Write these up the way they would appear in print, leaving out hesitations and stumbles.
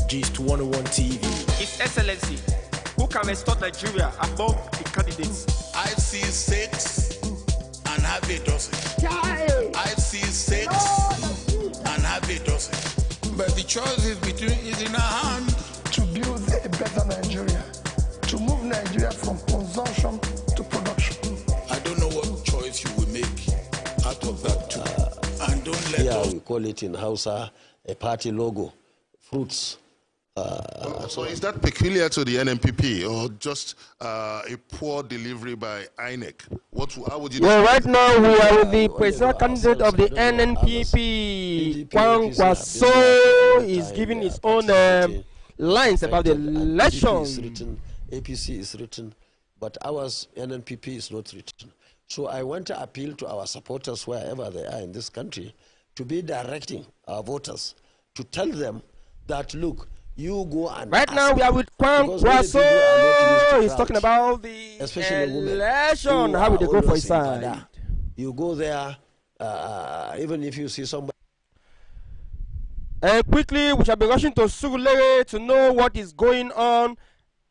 Gist 101 TV. His Excellency, who can restore Nigeria above the candidates? I've seen 6 and have a dozen. I've seen 6 and have a dozen. But the choice is in our hand. To build a better Nigeria, to move Nigeria from consumption to production. I don't know what choice you will make out of that too. And don't let us... we call it in Hausa a party logo, fruits. So is that peculiar to the NNPP or just a poor delivery by INEC? How would you... Well, right now we are with the presidential candidate of the NNPP. Kwang Kwaso is giving his own lines about the election. APC is written, but ours NNPP is not written. So I want to appeal to our supporters wherever they are in this country to be directing our voters to tell them that, look, you go and right now we are with Kwang Kwaso. He's talking about the election. How will they go for his side? You go there, even if you see somebody. Quickly, we shall be rushing to Surulere to know what is going on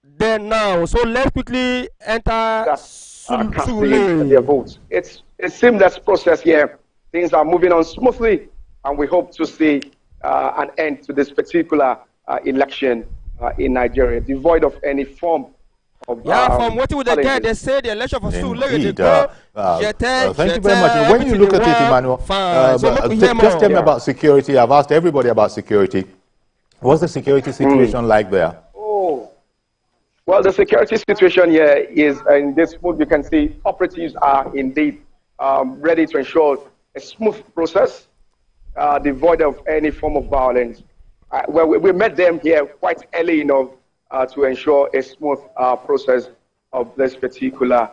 there now. So let's quickly enter Surulere. Their votes. It's a seamless process here. Things are moving on smoothly, and we hope to see an end to this particular election in Nigeria, devoid of any form of... from what we get, they say the election for Surulere thank you very much. When you look at it, Emmanuel, just tell me about security. I've asked everybody about security. What's the security situation like there? Oh, well, the security situation here is in this mood. You can see operatives are indeed ready to ensure a smooth process, devoid of any form of violence. Well, we met them here quite early enough to ensure a smooth process of this particular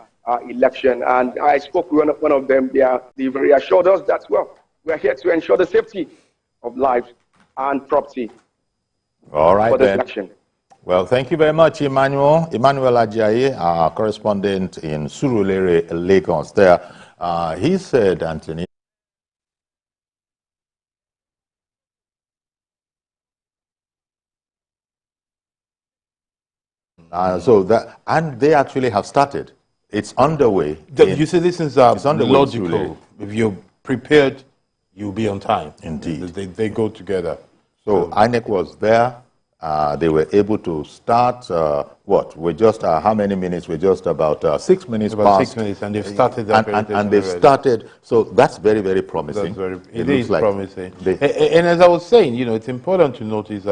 election. And I spoke with one of them. They reassured us that, well, we are here to ensure the safety of lives and property. All right, for this election. Well, thank you very much, Emmanuel. Emmanuel Ajayi, our correspondent in Surulere, Lagos. There, he said, Anthony, and they actually have started. It's underway. You see, this is logical. If you're prepared, you'll be on time. Indeed. They go together. So INEC was there. They were able to start, we're just, how many minutes? We're just about 6 minutes about past. 6 minutes, and they've started. And they've started, so that's very, very promising. It is like promising. And as I was saying, it's important to notice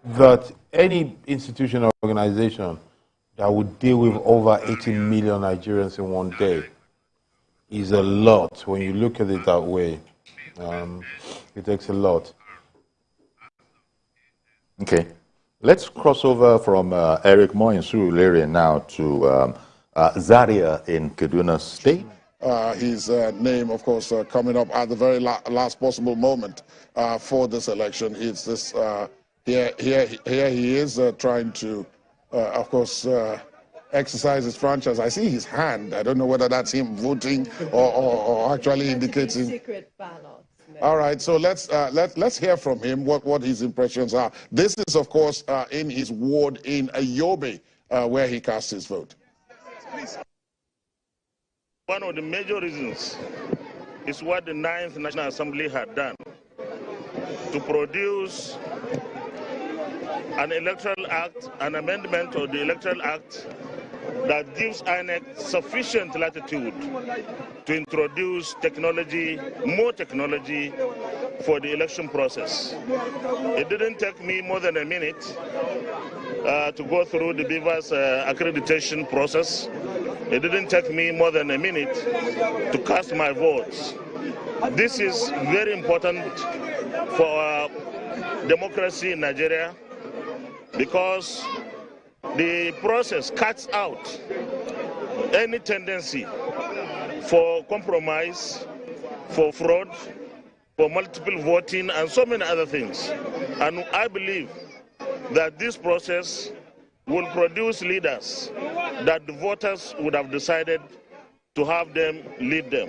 that any institution or organization that would deal with over 18 million Nigerians in one day is a lot. When you look at it that way, it takes a lot. Okay, let's cross over from Eric Moore in Surulere now to Zaria in Kaduna State. His name, of course, coming up at the very last possible moment for this election. It's this here he is trying to, of course, exercise his franchise. I see his hand. I don't know whether that's him voting or actually indicating secret ballot. All right, so let's hear from him what his impressions are. This is, of course, in his ward in Yobe, where he cast his vote. One of the major reasons is what the 9th National Assembly had done to produce an electoral act, an amendment of the electoral act that gives INEC sufficient latitude to introduce technology, more technology for the election process. It didn't take me more than a minute to go through the Beaver's accreditation process. It didn't take me more than a minute to cast my votes. This is very important for our democracy in Nigeria, because the process cuts out any tendency for compromise, for fraud, for multiple voting, and so many other things. And I believe that this process will produce leaders that the voters would have decided to have them lead them.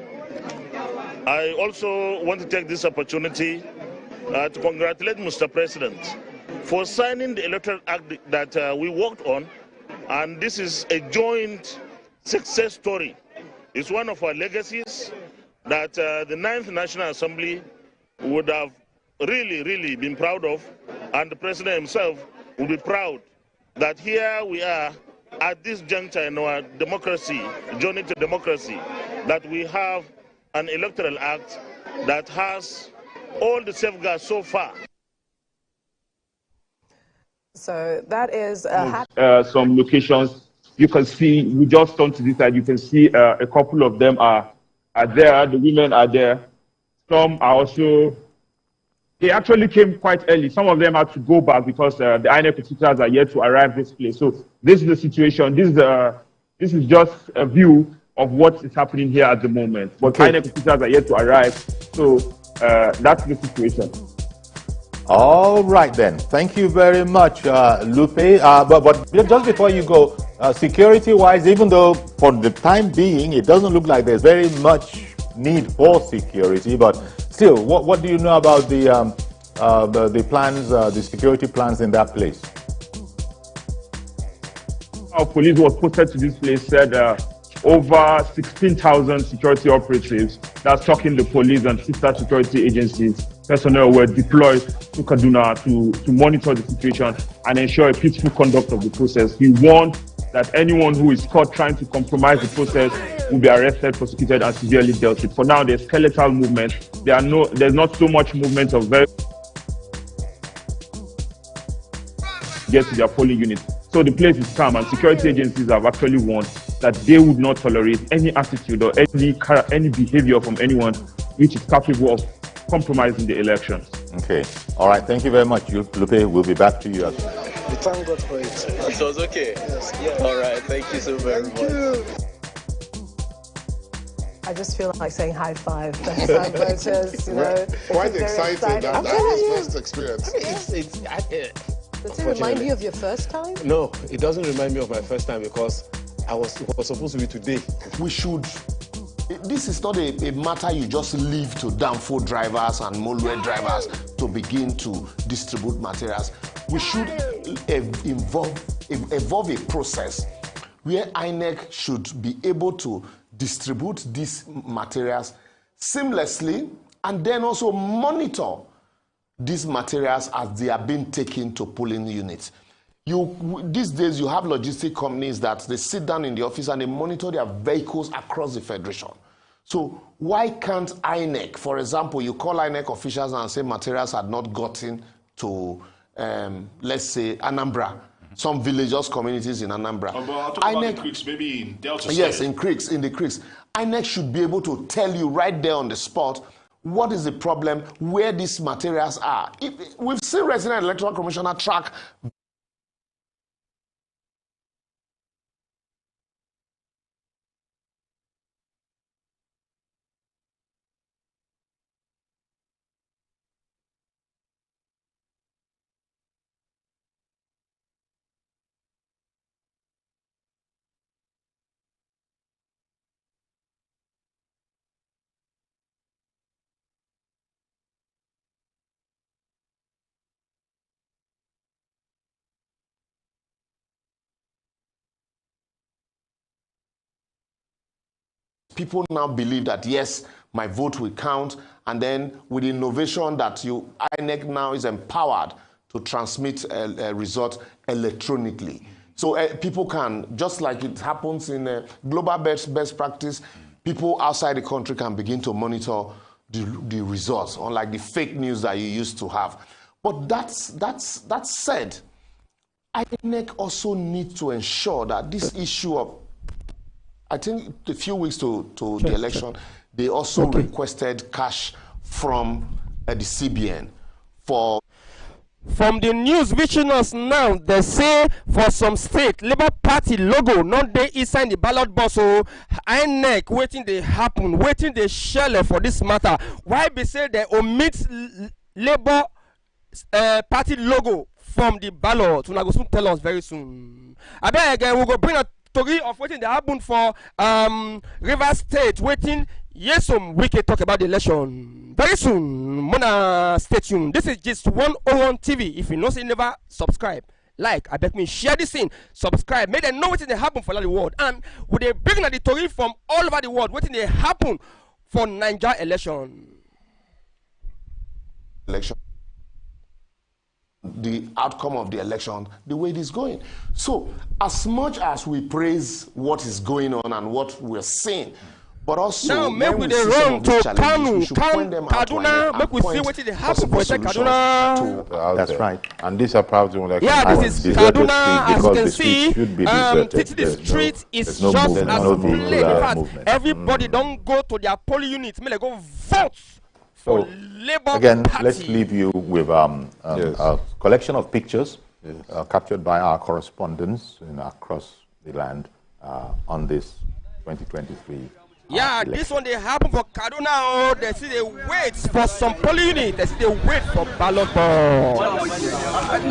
I also want to take this opportunity to congratulate Mr. President for signing the Electoral Act that we worked on, and this is a joint success story. It's one of our legacies that the 9th National Assembly would have really been proud of, and the President himself will be proud that here we are at this juncture in our democracy, journey to democracy, that we have an Electoral Act that has all the safeguards so far. So that is some locations. You can see, we just turned to this side, you can see a couple of them are there, the women are there. Some are also, they actually came quite early. Some of them had to go back because the INEC officials are yet to arrive this place. So this is the situation. This is just a view of what is happening here at the moment. But INEC officials are yet to arrive. So that's the situation. All right then. Thank you very much, Lupe. But just before you go, security-wise, even though for the time being it doesn't look like there's very much need for security, but still, what do you know about the plans, the security plans in that place? Our police was posted to this place said over 16,000 security operatives, that's talking the police and sister security agencies, personnel were deployed to Kaduna to monitor the situation and ensure a peaceful conduct of the process. He warned that anyone who is caught trying to compromise the process will be arrested, prosecuted, and severely dealt with. For now, there's skeletal movement. There's not so much movement of very get to their polling units. So the place is calm, and security agencies have actually warned that they would not tolerate any attitude or any behavior from anyone which is capable of compromising the elections. Okay. All right. Thank you very much, Lupe. We'll be back to you. We thank God for it. So it's okay. Yes. All right. Thank you so very much. I just feel like saying high five. Voters, you know. Quite excited. That's his first experience. Does it remind you of your first time? No, it doesn't remind me of my first time because it was supposed to be today. We should. This is not a matter you just leave to Danfo drivers and Molue drivers to begin to distribute materials. We should evolve a process where INEC should be able to distribute these materials seamlessly and then also monitor these materials as they are being taken to polling units. These days you have logistic companies that they sit down in the office and they monitor their vehicles across the federation. So why can't INEC, for example, you call INEC officials and say materials had not gotten to, let's say, Anambra, some villages, communities in Anambra. INEC, in creeks, maybe in Delta State. Yes, in the creeks. INEC should be able to tell you right there on the spot what is the problem, where these materials are. We've seen resident electoral commissioner track people now believe that, yes, my vote will count, and then with innovation that INEC now is empowered to transmit a result electronically. So people can, just like it happens in global best practice, people outside the country can begin to monitor the results, unlike the fake news that you used to have. But that said, INEC also needs to ensure that this issue of, I think a few weeks to the election, they also requested cash from the CBN for. From the news reaching us now, they say for some state, Labour Party logo not they inside the ballot box. So INEC waiting they happen, waiting they shell for this matter. Why be say they omit Labour Party logo from the ballot? Una go soon tell us very soon. I bet again we go bring a story of waiting they happen for Rivers State, waiting Yes, we can talk about the election very soon. Mona, stay tuned. This is just 101 TV. If you know, say never subscribe, like, I beg me, share this thing, subscribe, make them know what they happen for the world. And with they bring the story from all over the world, what they happen for Nigeria election. The outcome of the election, the way it is going. So, as much as we praise what is going on and what we're seeing, but also now make we dey run to Kanu, Kaduna, make we see what they happen for Kaduna. That's right. And these are probably one yeah, this is Kaduna, as you can see. The street is just as plain. Everybody don't go to their polling units, may they go vote. So again, let's leave you with a collection of pictures captured by our correspondents across the land on this 2023. Yeah, election. This one they happen for Kaduna. Oh, they see they wait for some polling unit. They see they wait for ballot box. As you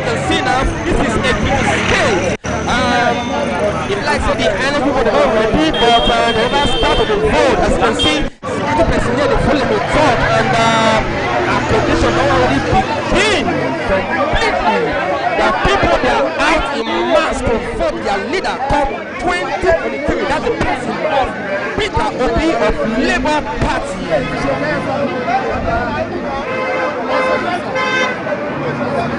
can see now, this is a big state. It likes to be any people already, but they never started the vote. As you can see, security personnel they follow the talk, and application already begin completely. The people they are out in mass to vote their leader come 2023. That's the person of Peter Obi of Labour Party.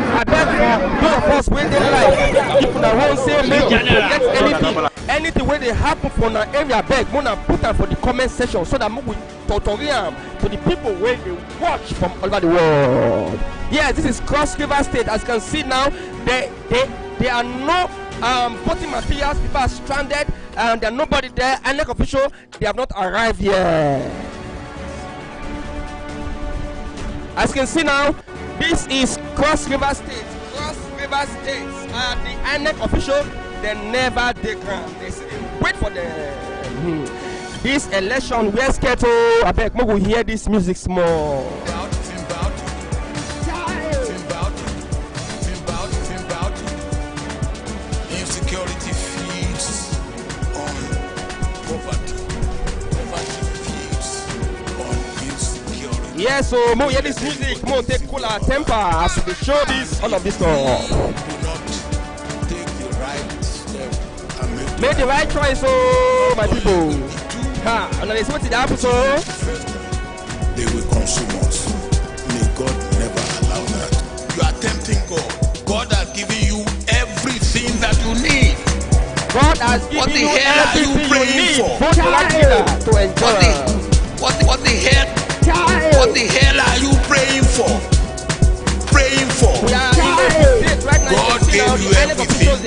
I beg for those of us when they like, if I won't say make you forget anything when they happen for an area, beg, Mona put them for the comment section so that we tutorial to the people when they watch from all over the world. Yes, this is Cross River State. As you can see now, there are no voting materials. People are stranded, and there's nobody there. And like official, they have not arrived yet. As you can see now, this is Cross River State. Cross River State. The INEC official, they never dig ground. They wait for the this election. We're scared to. I beg, we will hear this music small. Insecurity feeds on poverty. Poverty feeds on insecurity. Yes, so more hear this music, more take cooler temper as we show this all of this stuff. Do not take the right step and make the right choice, oh my people. Ha, and then what did happen, so they will consume us. May God never allow that. You are tempting God. God has given you everything that you need. God has given you everything you need. What the hell are you praying for? Praying for. God gave you everything. You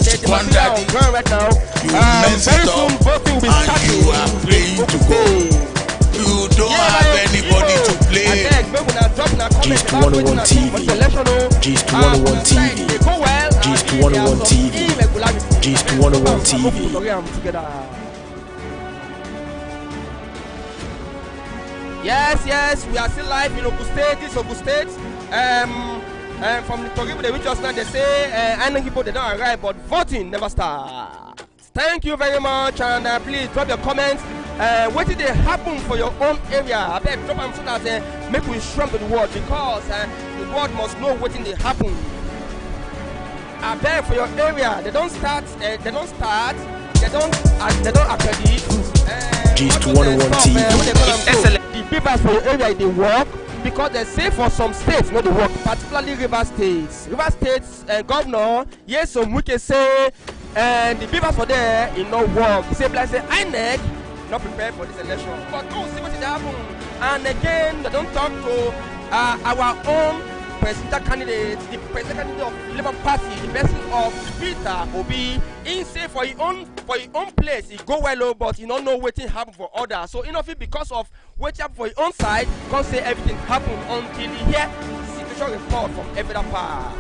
squandered it. You messed it up. And you are praying to God. You don't have anybody to play. G's to 101 TV. G's to 101 TV. G's to 101 TV. G's to 101 TV. Yes, we are still live in Ogun State. This is Ogun State. From the Togibu, they just now they say I know people they don't arrive, but voting never starts. Thank you very much, and please drop your comments. What did they happen for your own area? I beg drop them so that make we shrunk to the world, because the world must know what did they happen. I beg for your area. They don't start. They don't accredit. G's to 101 TV. The papers for your area they work, because they say for some states not they work, particularly River States. River States governor, yes, some we can say, and the papers for there in no work. He say, like say, INEC not prepared for this election. But don't see what it happen. And again, they don't talk to our own presidential candidate, the presidential candidate of Labour Party, the person of Peter Obi. He say for his own place, he go well, but he don't know what happen for others. So enough it because of what happen for his own side, can't say everything happen until he hear situation report from every other part.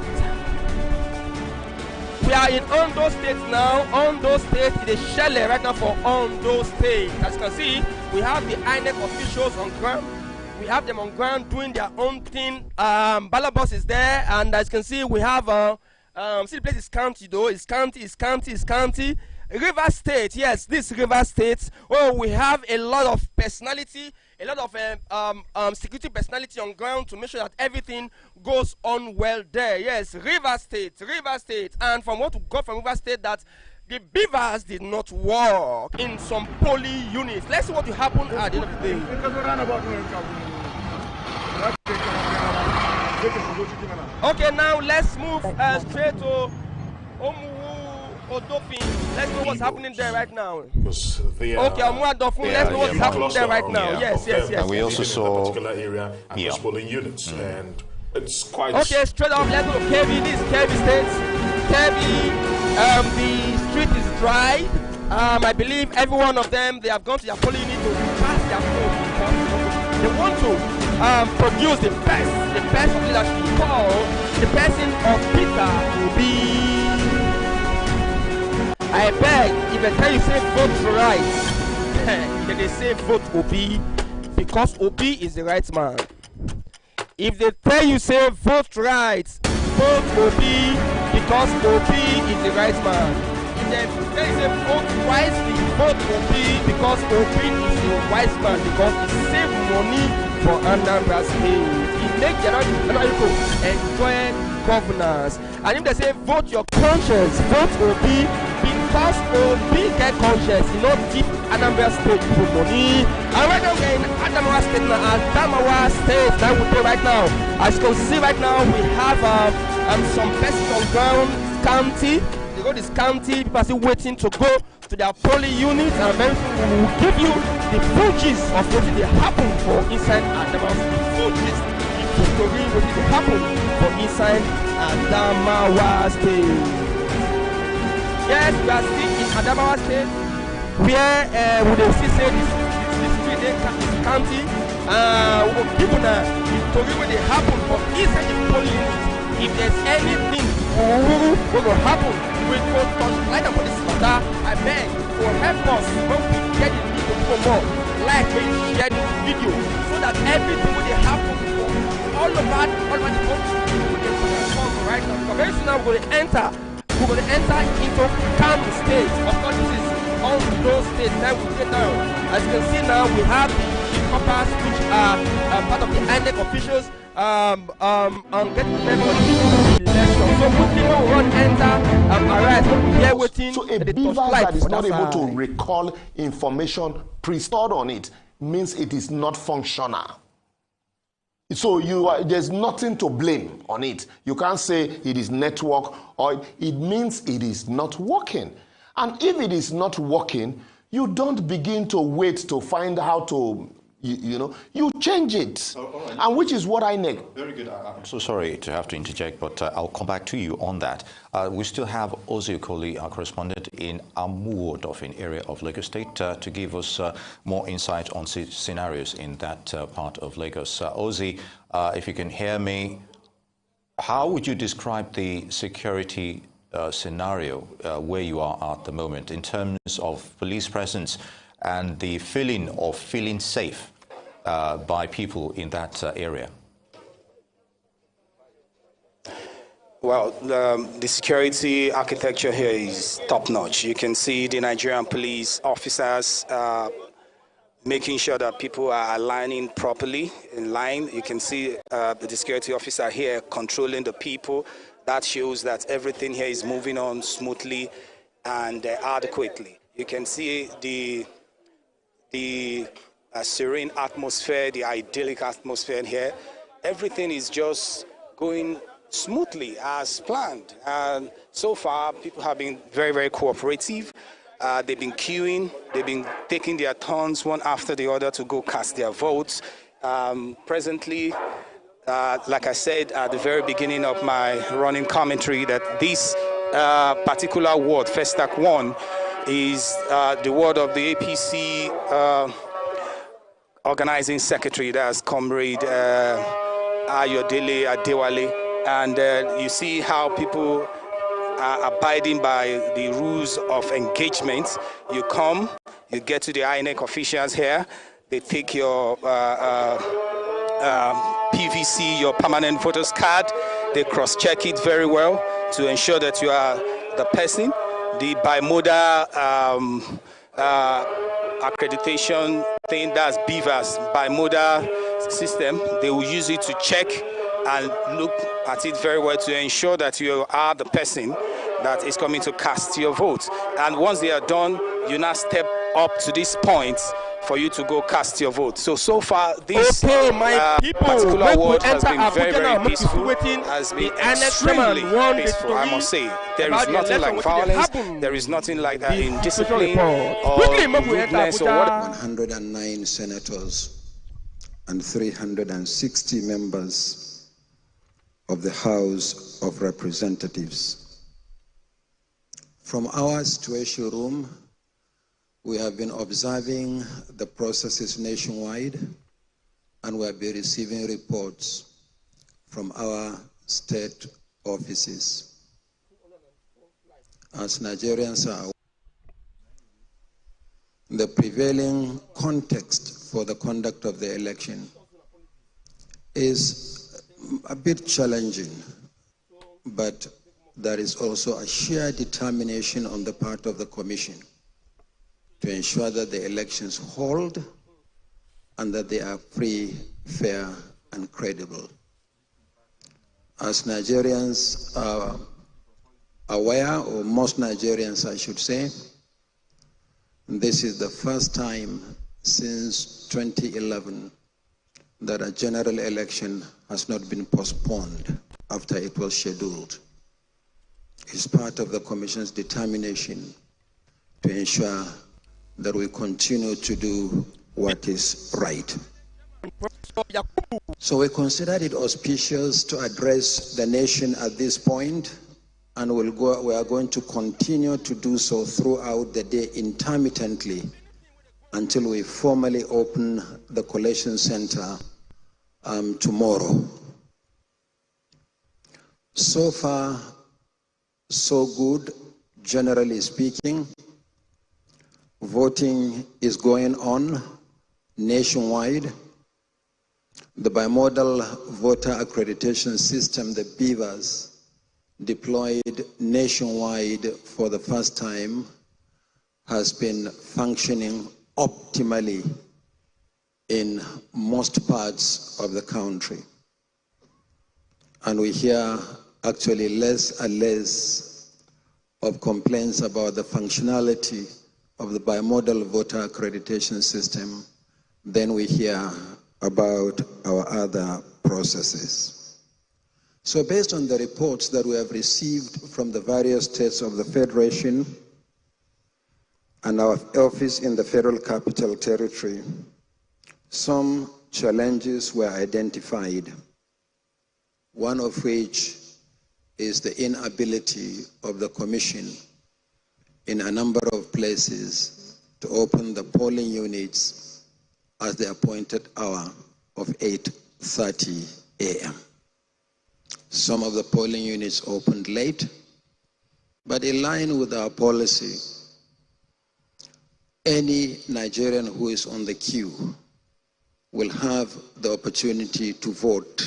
We are in Ondo State now. Ondo State is a shell right now for Ondo State. As you can see, we have the INEC officials on ground. We have them on ground doing their own thing. Ballot box is there, and as you can see, we have See, the place is county though. It's county. River State, yes, this River State. Oh, we have a lot of personality, a lot of security personality on ground to make sure that everything goes on well there. Yes, River State. And from what we got from River State, that the beavers did not work in some poly units. Let's see what will happen at the end of the day. Okay, now let's move straight to Odofin. Let's know what's happening there right now. Okay, Odofin, let's know what's happening there right now. Yes. And we also saw particular area and polling units, and it's quite. Okay, straight up, let's go to KB. This is KB State. KB, the street is dry. I believe every one of them, they have gone to their polling unit to pass their vote. They want to produce the best of leadership. The person of Peter will be. I beg, if they tell you say vote right, then they say vote Obi, because Obi is the right man. If they tell you say vote right, vote Obi, because Obi is the right man. If they tell you say vote wisely, vote Obi, because Obi is the wise man, because he save money for Anambra State. He make General enjoy governance. And if they say vote your conscience, vote Obi, because Obi get conscience, you know, deep Anambra State for money. And right now we're in Adamawa State now, Adamawa State, that we do right now. As you can see right now, we have some persons on ground, county. They go this county, people are still waiting to go to their polling units, and very soon we will give you the full gist of what did happen for inside Adamawa State. The full gist, the story, what did happen for inside Adamawa State. Yes, we are still in Adamawa State, where we will see say this 3-day county. We will give you the story when they happen for inside the polling unit. If there's anything what will happen, we will touch light upon this matter. I beg for help us when we get the video for more. Like when you share this video, so that everything will happen for all over the country. We can put our phone right now. Because very soon now we're going to enter into Kano State. Of course, this is all those states that we get now. As you can see now, we have the coppers, which are part of the INEC officials getting ready for the election. So quickly when we run enter, arrive, here waiting. So a beaver that is not able to recall information pre-stored on it means it is not functional. So there's nothing to blame on it. You can't say it is network, or it means it is not working. And if it is not working, you don't begin to wait to find how to, you change it. Right. And which is what I neg. Very good. I'm so sorry to have to interject, but I'll come back to you on that. We still have Ozzy Okoli, our correspondent in Amuwo-Odofin area of Lagos State, to give us more insight on scenarios in that part of Lagos. Ozzy, if you can hear me, how would you describe the security scenario where you are at the moment in terms of police presence and the feeling of feeling safe by people in that area? Well, the security architecture here is top-notch. You can see the Nigerian police officers making sure that people are aligning properly in line. You can see the security officer here controlling the people. That shows that everything here is moving on smoothly and adequately. You can see the serene atmosphere, the idyllic atmosphere in here. Everything is just going smoothly as planned. And so far, people have been very, very cooperative. They've been queuing. They've been taking their turns one after the other to go cast their votes. Presently, like I said at the very beginning of my running commentary, that this particular ward, Festac 1, is the ward of the APC organizing secretary, that's Comrade Ayodele Adewale. And you see how people are abiding by the rules of engagement. You come, you get to the INEC officials here, they take your PVC, your permanent voters card, they cross-check it very well to ensure that you are the person. The bimodal accreditation thing, that's BVAS, bimodal system, they will use it to check and look at it very well to ensure that you are the person that is coming to cast your vote. And once they are done, you now step up to this point for you to go cast your vote. So far, this particular ward has been very, very peaceful, has been extremely peaceful, I must say. There is nothing like violence, there is nothing like indiscipline or rudeness or whatever. 109 senators and 360 members of the House of Representatives. From our situation room, we have been observing the processes nationwide, and we have been receiving reports from our state offices. As Nigerians are aware, the prevailing context for the conduct of the election is a bit challenging, but there is also a sheer determination on the part of the Commission to ensure that the elections hold and that they are free, fair, and credible. As Nigerians are aware, or most Nigerians I should say, this is the first time since 2011 that a general election has not been postponed after it was scheduled. It's part of the Commission's determination to ensure that we continue to do what is right. So we considered it auspicious to address the nation at this point, and we are going to continue to do so throughout the day intermittently until we formally open the collation center tomorrow. So far, so good, generally speaking. Voting is going on nationwide. The bimodal voter accreditation system, the BVAS, deployed nationwide for the first time, has been functioning optimally in most parts of the country. And we hear actually less and less of complaints about the functionality of the bimodal voter accreditation system than we hear about our other processes. So based on the reports that we have received from the various states of the Federation and our office in the Federal Capital Territory, some challenges were identified, one of which is the inability of the Commission in a number of places to open the polling units at the appointed hour of 8:30 a.m. Some of the polling units opened late, but in line with our policy, any Nigerian who is on the queue will have the opportunity to vote,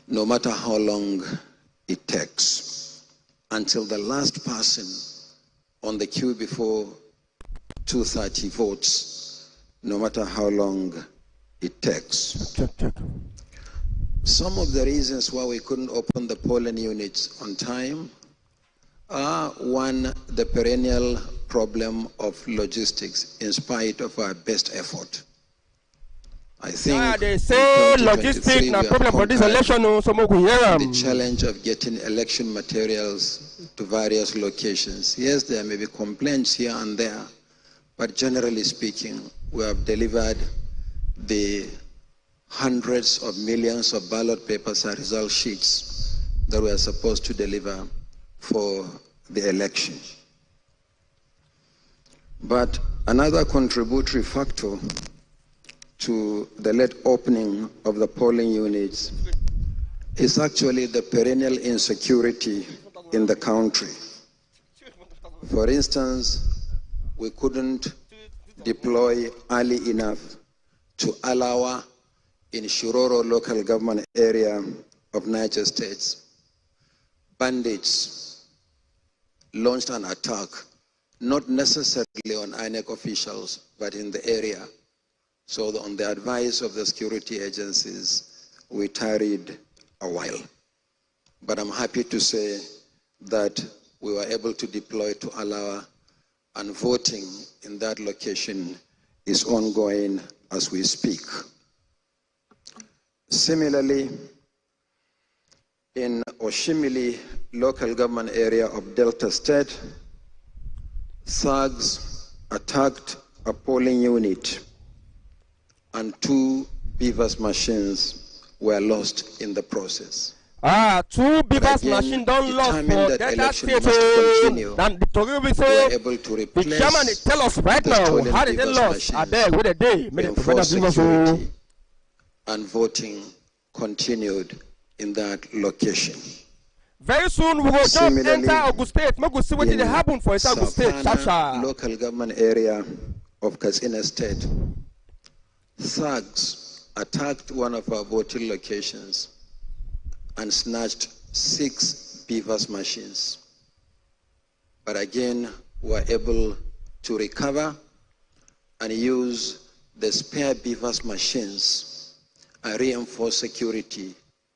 no matter how long it takes, until the last person on the queue before 2:30 votes, no matter how long it takes. Some of the reasons why we couldn't open the polling units on time are, one, the perennial problem of logistics, in spite of our best effort. I think they say logistics na problem for this election, so we hear the challenge of getting election materials to various locations. Yes, there may be complaints here and there, but generally speaking, we have delivered the hundreds of millions of ballot papers and result sheets that we are supposed to deliver for the election. But another contributory factor to the late opening of the polling units is actually the perennial insecurity in the country. For instance, we couldn't deploy early enough to Alawa in Shiroro local government area of Niger States. bandits launched an attack, not necessarily on INEC officials, but in the area. So on the advice of the security agencies, we tarried a while. But I'm happy to say that we were able to deploy to Alawa, and voting in that location is ongoing as we speak. Similarly, in Oshimili local government area of Delta State, thugs attacked a polling unit and 2 beavers machines were lost in the process. Two beavers machines don't lost for Delta State. And the Tory will say, the chairman tell us right now, how did they lost? I beg, with a day, security, and voting continued in that location. Very soon we will just enter Ogun State. We will see what did happen for Ogun State. Local government area of Katsina State. Thugs attacked one of our voting locations and snatched 6 beavers machines. But again, were able to recover and use the spare beavers machines and reinforce security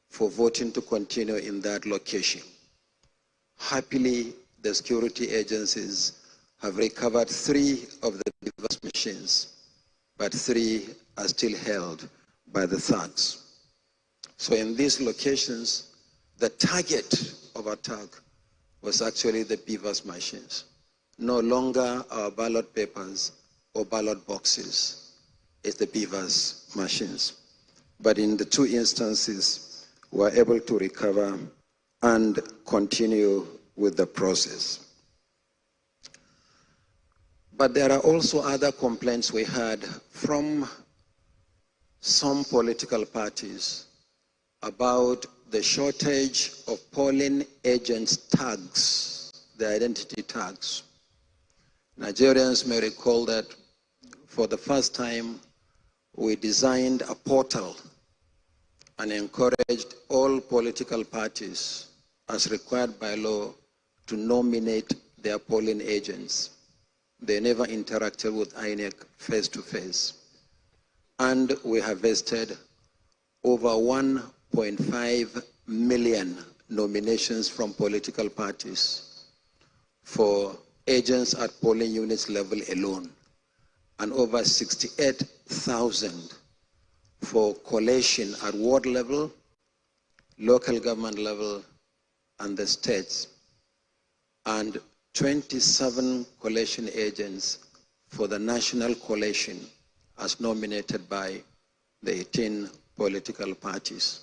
for voting to continue in that location. Happily, the security agencies have recovered 3 of the beavers machines, but 3 are still held by the thugs. So in these locations, the target of attack was actually the beavers machines. No longer our ballot papers or ballot boxes. It's the beavers machines. But in the 2 instances, we were able to recover and continue with the process. But there are also other complaints we had from some political parties about the shortage of polling agents' tags, the identity tags. Nigerians may recall that for the first time, we designed a portal and encouraged all political parties, as required by law, to nominate their polling agents. They never interacted with INEC face-to-face. And we harvested over 1.5 million nominations from political parties for agents at polling units level alone, and over 68,000 for collation at ward level, local government level, and the states, and 27 collation agents for the national collation as nominated by the 18 political parties.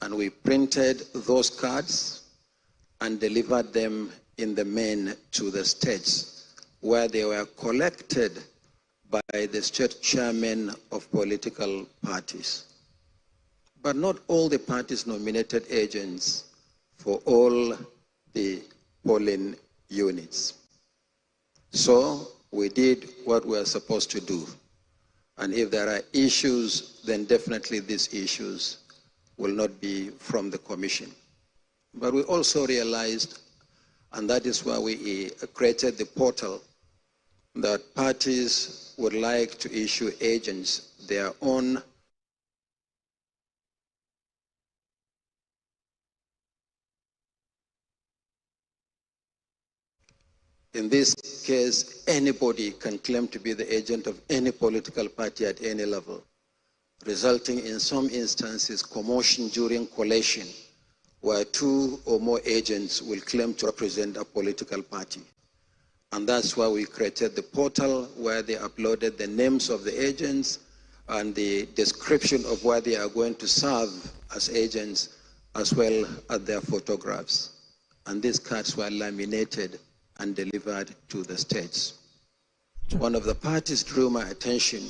And we printed those cards and delivered them in the main to the states, where they were collected by the state chairmen of political parties. But not all the parties nominated agents for all the polling units. So we did what we are supposed to do. And if there are issues, then definitely these issues will not be from the commission. But we also realized, and that is why we created the portal, that parties would like to issue agents their own In this case, anybody can claim to be the agent of any political party at any level, resulting in some instances commotion during collation, where 2 or more agents will claim to represent a political party. And that's why we created the portal, where they uploaded the names of the agents and the description of where they are going to serve as agents, as well as their photographs. And these cards were laminated and delivered to the states. One of the parties drew my attention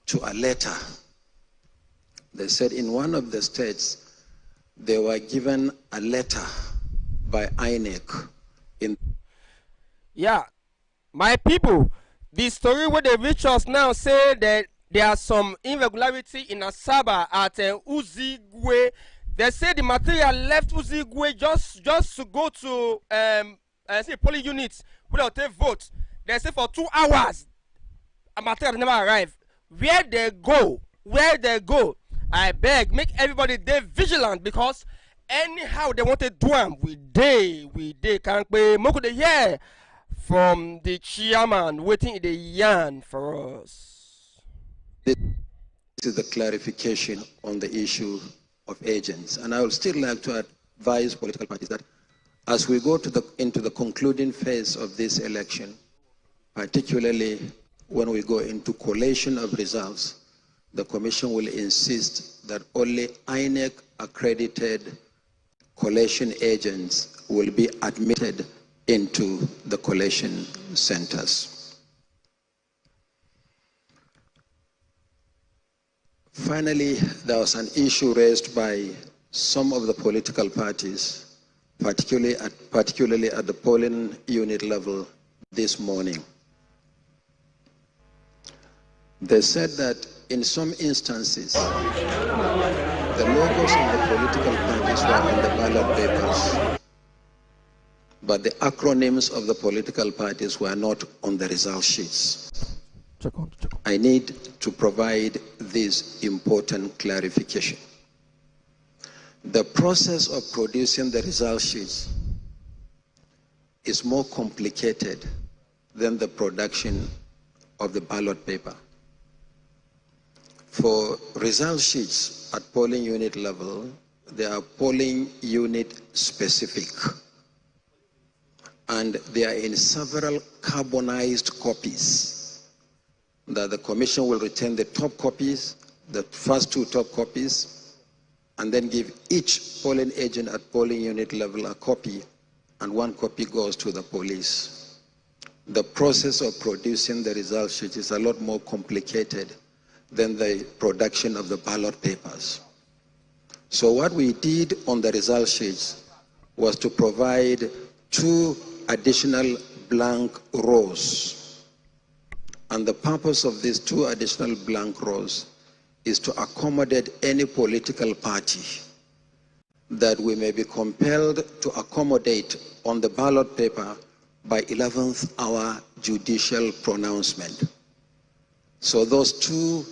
to a letter. They said in one of the states, they were given a letter by INEC. Yeah, my people, the story where they reach us now say that there are some irregularity in Asaba at Uzigwe They say the material left Uzigwe just to go to say polling units without take vote. They say for 2 hours a material never arrived. Where they go, I beg, make everybody dey vigilant, because anyhow they want to do them, we can't be more could hear from the chairman waiting in the yarn for us. This is the clarification on the issue of agents, and I would still like to advise political parties that as we go into the concluding phase of this election, particularly when we go into collation of results, the Commission will insist that only INEC accredited collation agents will be admitted into the collation centers. Finally, there was an issue raised by some of the political parties, particularly at the polling unit level this morning. They said that in some instances, the logos of the political parties were on the ballot papers, but the acronyms of the political parties were not on the result sheets. I need to provide this important clarification. The process of producing the result sheets is more complicated than the production of the ballot paper. For result sheets at polling unit level, they are polling unit specific, and they are in several carbonized copies that the Commission will retain the top copies, the first 2 top copies, and then give each polling agent at polling unit level a copy, and 1 copy goes to the police. The process of producing the result sheet is a lot more complicated than the production of the ballot papers. So what we did on the result sheets was to provide 2 additional blank rows. And the purpose of these 2 additional blank rows is to accommodate any political party that we may be compelled to accommodate on the ballot paper by 11th hour judicial pronouncement. So those 2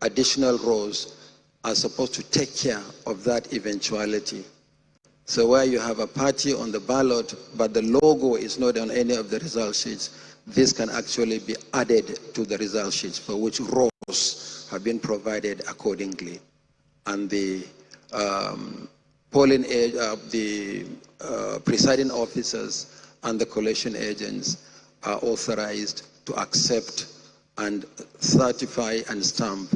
additional rows are supposed to take care of that eventuality. So where you have a party on the ballot, but the logo is not on any of the result sheets, this can actually be added to the result sheets, for which rows have been provided accordingly. And the presiding officers and the collation agents are authorized to accept and certify and stamp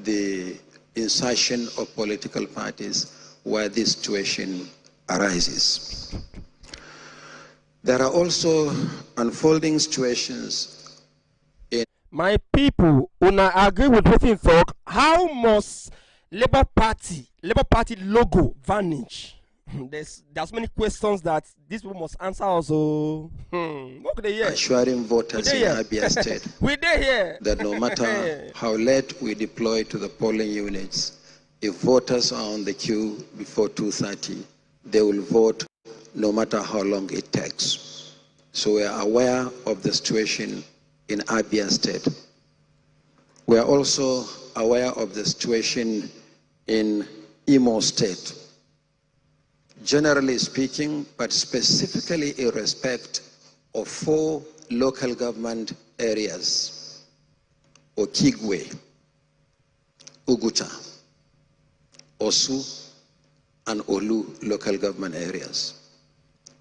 the insertion of political parties where this situation arises. There are also unfolding situations in... My people, una agree with what you talk? How must Labour Party logo vanish? There's many questions that these people must answer also. What could they hear? Assuring voters in Abia State that no matter how late we deploy to the polling units, if voters are on the queue before 2:30, they will vote no matter how long it takes. So we are aware of the situation in Abia State. We are also aware of the situation in Imo State. Generally speaking, but specifically in respect of 4 local government areas: Okigwe, Uguta, Osu, and Olu local government areas.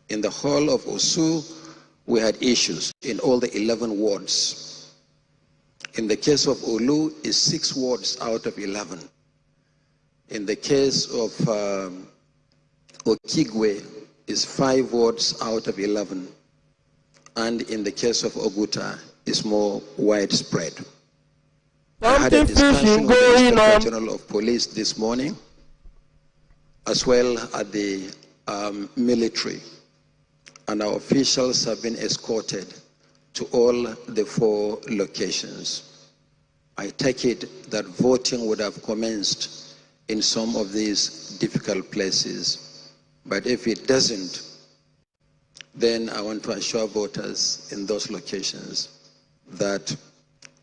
In the whole of Osu, we had issues in all the 11 wards. In the case of Olu, it's 6 wards out of 11. In the case of Okigwe, is 5 wards out of 11. And in the case of Oguta, is more widespread. I had a discussion with the Inspector General of Police this morning, as well as the military, and our officials have been escorted to all the 4 locations. I take it that voting would have commenced in some of these difficult places. But if it doesn't, then I want to assure voters in those locations that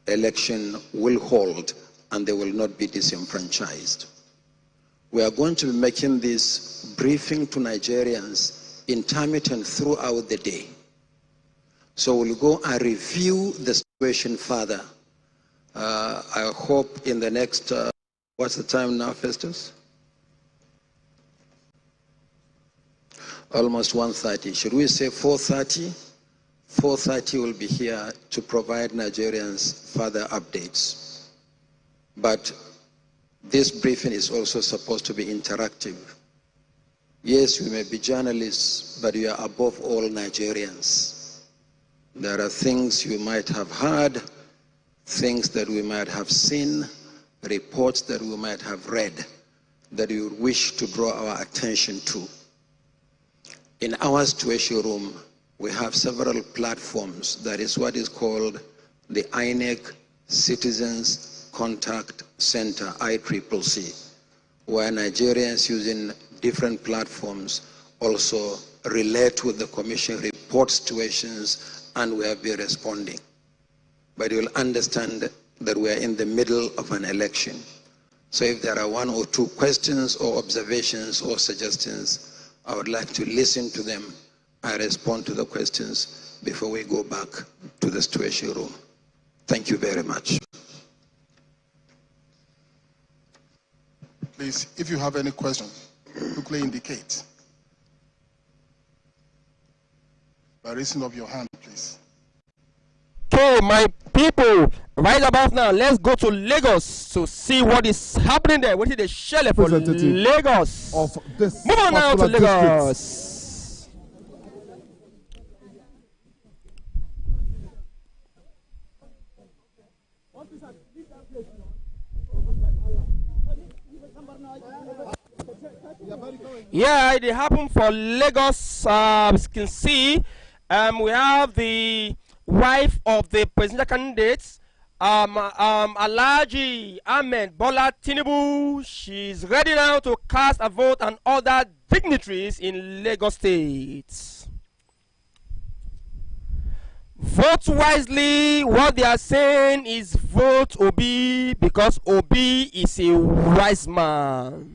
election will hold and they will not be disenfranchised. We are going to be making this briefing to Nigerians intermittent throughout the day. So we'll go and review the situation further. I hope in the next, what's the time now, Festus? Almost 1:30. Should we say 4:30? 4:30 will be here to provide Nigerians further updates. But this briefing is also supposed to be interactive. Yes, we may be journalists, but we are above all Nigerians. There are things you might have heard, things that we might have seen, reports that we might have read that we would wish to draw our attention to. In our situation room, we have several platforms. That is what is called the INEC Citizens Contact Center, ICCC, where Nigerians using different platforms also relate with the Commission, report situations, and we have been responding. But you'll understand that we are in the middle of an election. So if there are one or two questions or observations or suggestions, I would like to listen to them and respond to the questions before we go back to the situation room. Thank you very much. Please, if you have any questions, quickly indicate. By raising up your hand, please. Okay, my people, right about now, let's go to Lagos to see what is happening there. What is the shell for Lagos? Of this Move on now to Lagos. District. Yeah, it happened for Lagos. As you can see, we have the wife of the presidential candidates, Alhaji Ahmed Bola Tinubu. She's ready now to cast a vote, and other dignitaries in Lagos State. Vote wisely. What they are saying is vote Obi, because Obi is a wise man.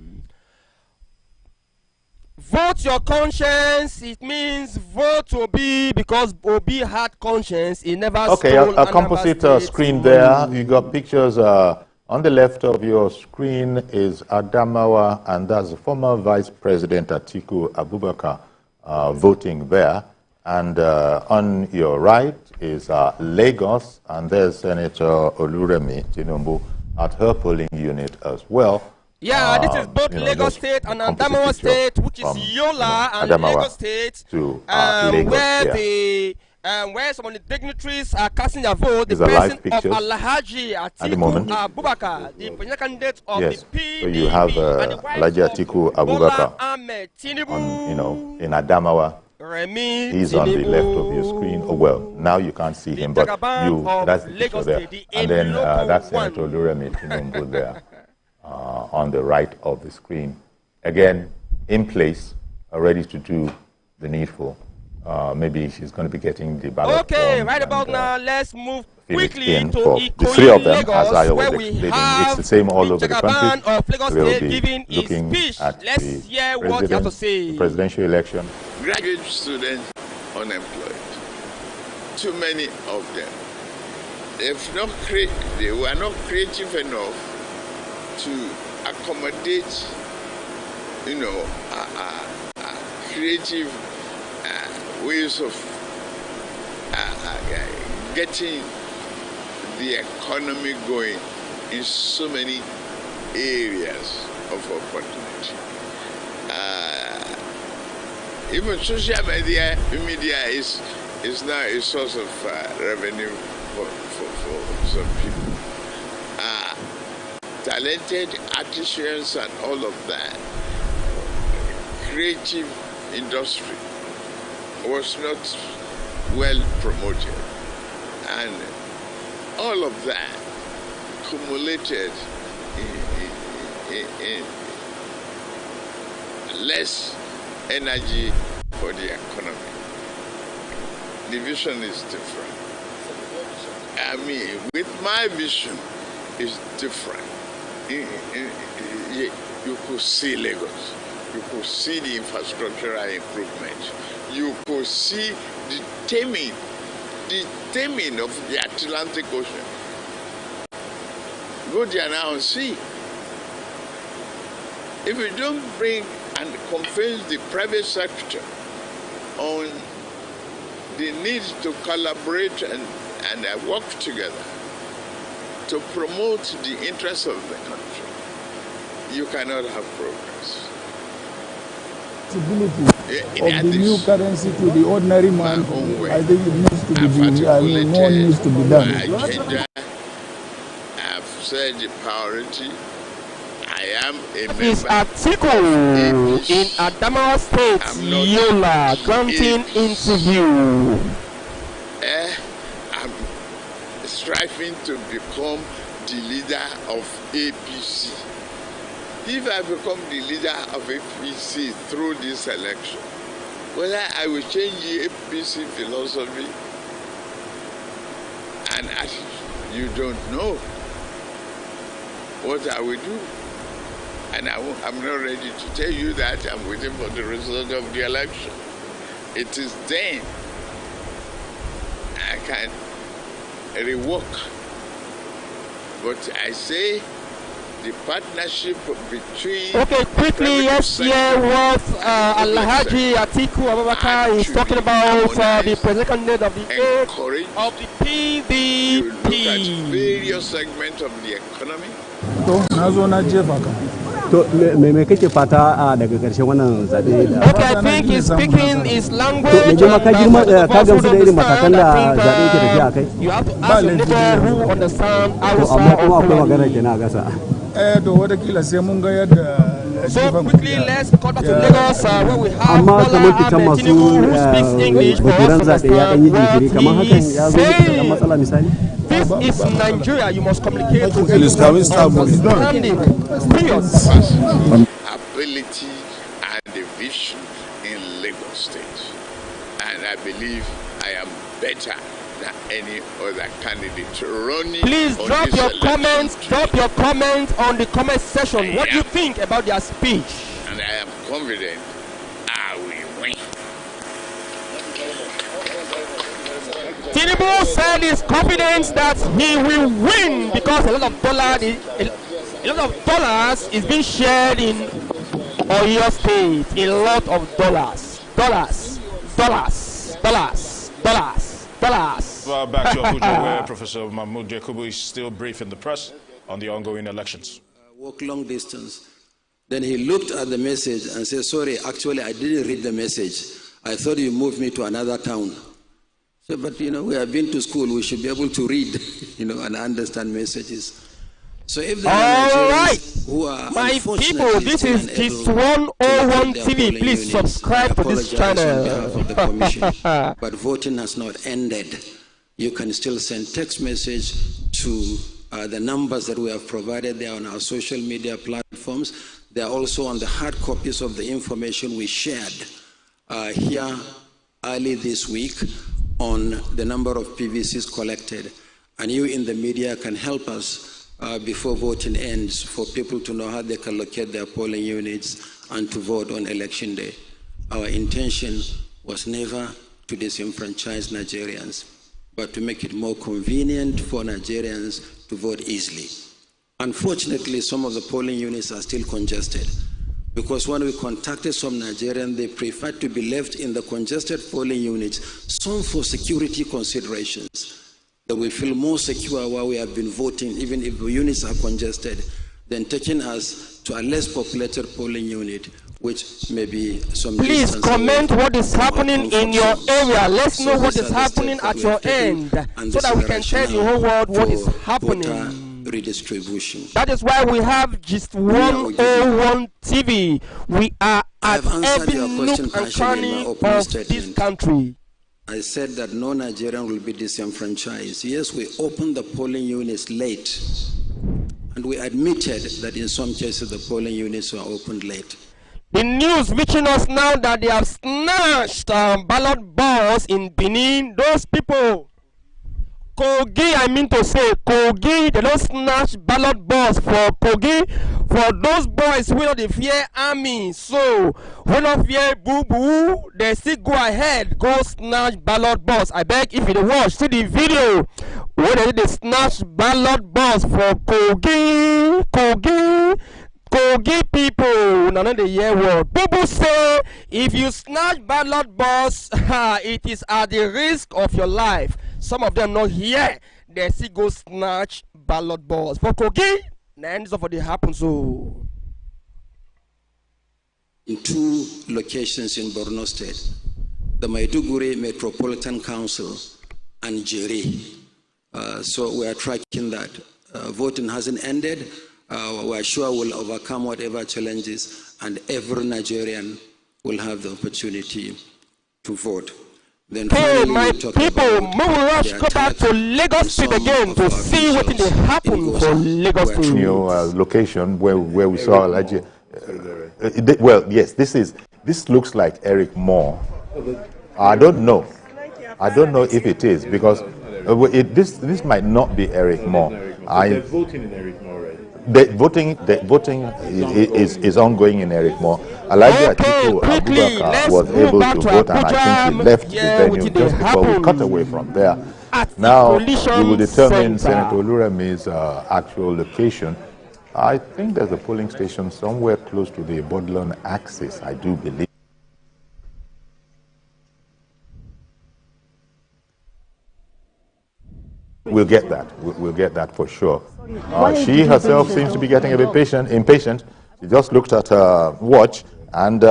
Vote your conscience. It means vote Obi, because Obi had conscience. He never stole a composite screen there. You got pictures on the left of your screen is Adamawa, and that's the former Vice President Atiku Abubakar voting there. And on your right is Lagos, and there's Senator Oluremi Tinubu at her polling unit as well. Yeah, this is both Lagos State and Adamawa State, which is Yola and Lagos State, to Lagos, where some of the dignitaries are casting their vote. The person of Alhaji Atiku Abubakar, the presidential candidate of the PDP, so you have Alhaji Atiku Abubakar on, in Adamawa. He's on the left of your screen. Oh, well, now you can't see him, but that's the picture there. And then that's Senator Oluremi Tinubu there. On the right of the screen. Again, in place, ready to do the needful. Maybe she's going to be getting the ballot. Okay, right about now, let's move quickly to the three of them, Lagos, as I always where we explain. have it's the same all over the country. Of Lagos we'll State be giving his speech. At let's hear what he has to say. The presidential election. Graduate students unemployed. Too many of them. They were not creative enough to accommodate, creative ways of getting the economy going in so many areas of opportunity. Even social media is now a source of revenue for some people. Talented artisans and all of that, creative industry was not well promoted, and all of that accumulated less energy for the economy. The vision is different. I mean, with my vision, it's different. You could see Lagos. You could see the infrastructural improvement. You could see the taming of the Atlantic Ocean. Go there now and see. If you don't bring and convince the private sector on the need to collaborate and work together to promote the interests of the country, you cannot have progress. Of the new currency to the ordinary man, I think it needs to be more needs to be done. I've said the priority. I am a member. Is Atiku in Adamawa State, Yola, granting interview. I'm striving to become the leader of APC. If I become the leader of APC through this election, whether I will change the APC philosophy and attitude, you don't know what I will do. And I'm not ready to tell you that. I'm waiting for the result of the election. It is then I can rework. But I say the partnership between... Okay, quickly, let's hear what Alhaji Atiku Abubakar is talking about the president candidate of the PDP. You look at various segments of the economy. me kake fata daga ƙarshen wannan zaɓe? Okay, I think he's speaking his language. To me girma ka gamsu da irin matakan da zaɓe yake tafiya a kai? You have to ask the neighbor who understand Hausa. To amma kuma akwai magana kenan a ƙasa. To watakila sai mun ga yadda. So quickly, let's cut back to Lagos where we have Bola Ahmed Tinubu who speaks English for us to understand what he is saying. This is Nigeria. You must communicate with understanding. Period. Ability and the vision in Lagos State, and I believe I am better than any other candidate running. Please drop your comments. Drop your comments on the comment section. What do you think about their speech? And I am confident I will win. Tinubu said he's confident that he will win because a lot of dollars is being shared in Oyo State. A lot of dollars. Back to Abuja, where Professor Mahmoud Yakubu is still briefing the press on the ongoing elections. Walk long distance. Then he looked at the message and said, sorry, actually I didn't read the message. I thought you moved me to another town. So, but we have been to school, we should be able to read, and understand messages. So if there are Nigerians who are my people, this is Gist 101 TV. Please subscribe to this channel. On behalf of the commission, but voting has not ended. You can still send text message to the numbers that we have provided there on our social media platforms. They are also on the hard copies of the information we shared here early this week on the number of PVCs collected. And you in the media can help us before voting ends for people to know how they can locate their polling units and to vote on election day. Our intention was never to disenfranchise Nigerians, but to make it more convenient for Nigerians to vote easily. Unfortunately, some of the polling units are still congested because when we contacted some Nigerians, they preferred to be left in the congested polling units, some for security considerations, that we feel more secure while we have been voting, even if the units are congested, than taking us to a less populated polling unit, which may be some Please comment what is happening in your area. Let's know what is happening at your end, so that we can tell the whole world what is happening. Redistribution. That is why we have Gist 101 TV. We are at every nook and cranny of this country. I said that no Nigerian will be disenfranchised. Yes, we opened the polling units late, and we admitted that in some cases the polling units were opened late. The news reaching us now that they have snatched ballot balls in Benin. Those people, Kogi, I mean to say, Kogi, they don't snatch ballot balls for Kogi, for those boys who don't fear army. So, who don't fear boo-boo, they still go ahead, go snatch ballot balls. I beg, if you watch, see the video where they snatch ballot balls for Kogi, Kogi people, none of the year word. People say if you snatch ballot balls, it is at the risk of your life. Some of them not here. They still go snatch ballot balls. For Kogi, then this is what happens. So in 2 locations in Borno State, the Maiduguri Metropolitan Council and Jiri. So we are tracking that. Voting hasn't ended. We are sure we'll overcome whatever challenges, and every Nigerian will have the opportunity to vote. Then hey, my people, rush go back to Lagos State again to see what will happen for Lagos State. Location where we saw Elijah. Well, yes, this looks like Eric Moore. I don't know. I don't know if it is, because this might not be Eric Moore. They're voting in Eric Moore already. The voting is ongoing in Eric Moore. Elijah Atiku Abubakar was able to vote, and I think he left the venue just before we cut away from there. Now we will determine Senator Oluremi's actual location. I think there's a polling station somewhere close to the Bodleian axis, I do believe. We'll get that. We'll get that for sure. She herself seems to be getting a bit impatient. She just looked at her watch, and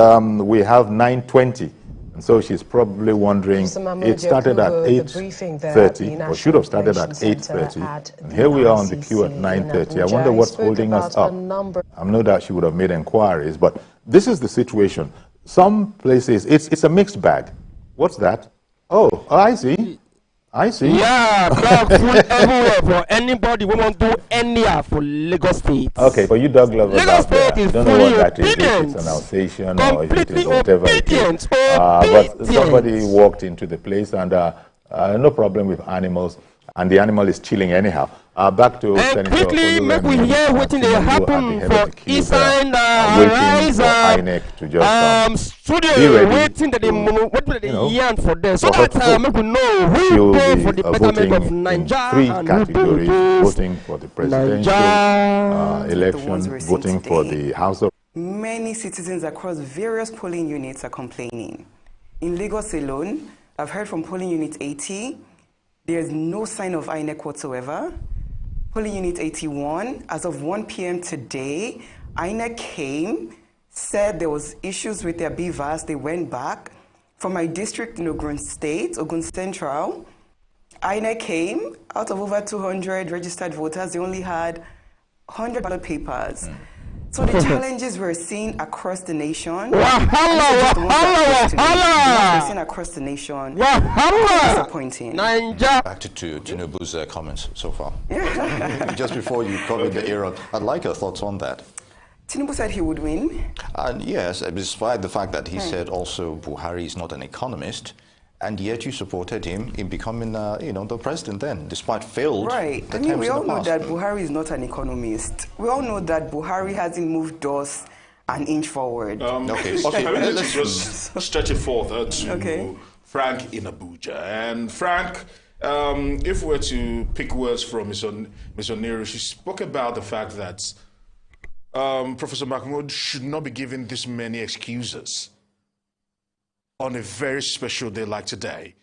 we have 9:20. And so she's probably wondering, it started at 8:30, or should have started at 8:30. And here we are on the queue at 9:30. I wonder what's holding us up. I'm no doubt she would have made inquiries, but this is the situation. Some places, it's a mixed bag. What's that? Oh, I see. I see. Yeah, dog food everywhere for anybody who want to do any for Lagos State. Okay, for you dog lovers Lagos State is I don't know what that is. If it's an Alsatian or if it is whatever it is. But somebody walked into the place, and no problem with animals, and the animal is chilling anyhow. Back to Senator quickly, make we hear what they happen for Eastern Rise studio, waiting that they yearn for them. So that make we know who pay for the betterment of Nigeria and who categories, voting for the presidential election, voting for the House of... Many citizens across various polling units are complaining. In Lagos alone, I've heard from polling unit 80, there's no sign of INEC whatsoever. Polling unit 81, as of 1 p.m. today, INEC came, said there was issues with their beavers, they went back. From my district in Ogun State, Ogun Central, INEC came, out of over 200 registered voters, they only had 100 ballot papers. So the challenges we're seeing across the nation, across the nation, disappointing. Back to Tinubu's comments so far. Just before you cover the era, I'd like your thoughts on that. Tinubu said he would win. Yes, despite the fact that he said also Buhari is not an economist. And yet you supported him in becoming, the president then, despite failed attempts. I mean, we all know that Buhari is not an economist. We all know that Buhari hasn't moved us an inch forward. Let's just stretch it further to Frank in Abuja. And Frank, if we were to pick words from Ms. Oniru, she spoke about the fact that Professor Mahmoud should not be given this many excuses on a very special day like today,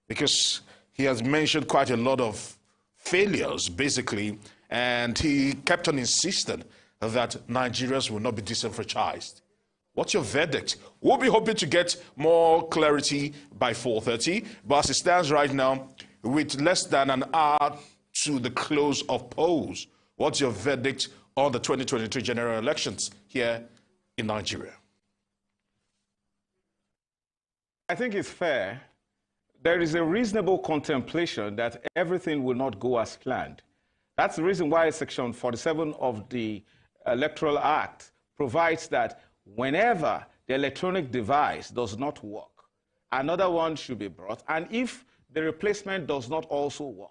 because he has mentioned quite a lot of failures, basically, and he kept on insisting that Nigerians will not be disenfranchised. What's your verdict? We'll be hoping to get more clarity by 4:30, but as it stands right now, with less than an hour to the close of polls, what's your verdict on the 2023 general elections here in Nigeria? I think it's fair. There is a reasonable contemplation that everything will not go as planned. That's the reason why Section 47 of the Electoral Act provides that whenever the electronic device does not work, another one should be brought. And if the replacement does not also work,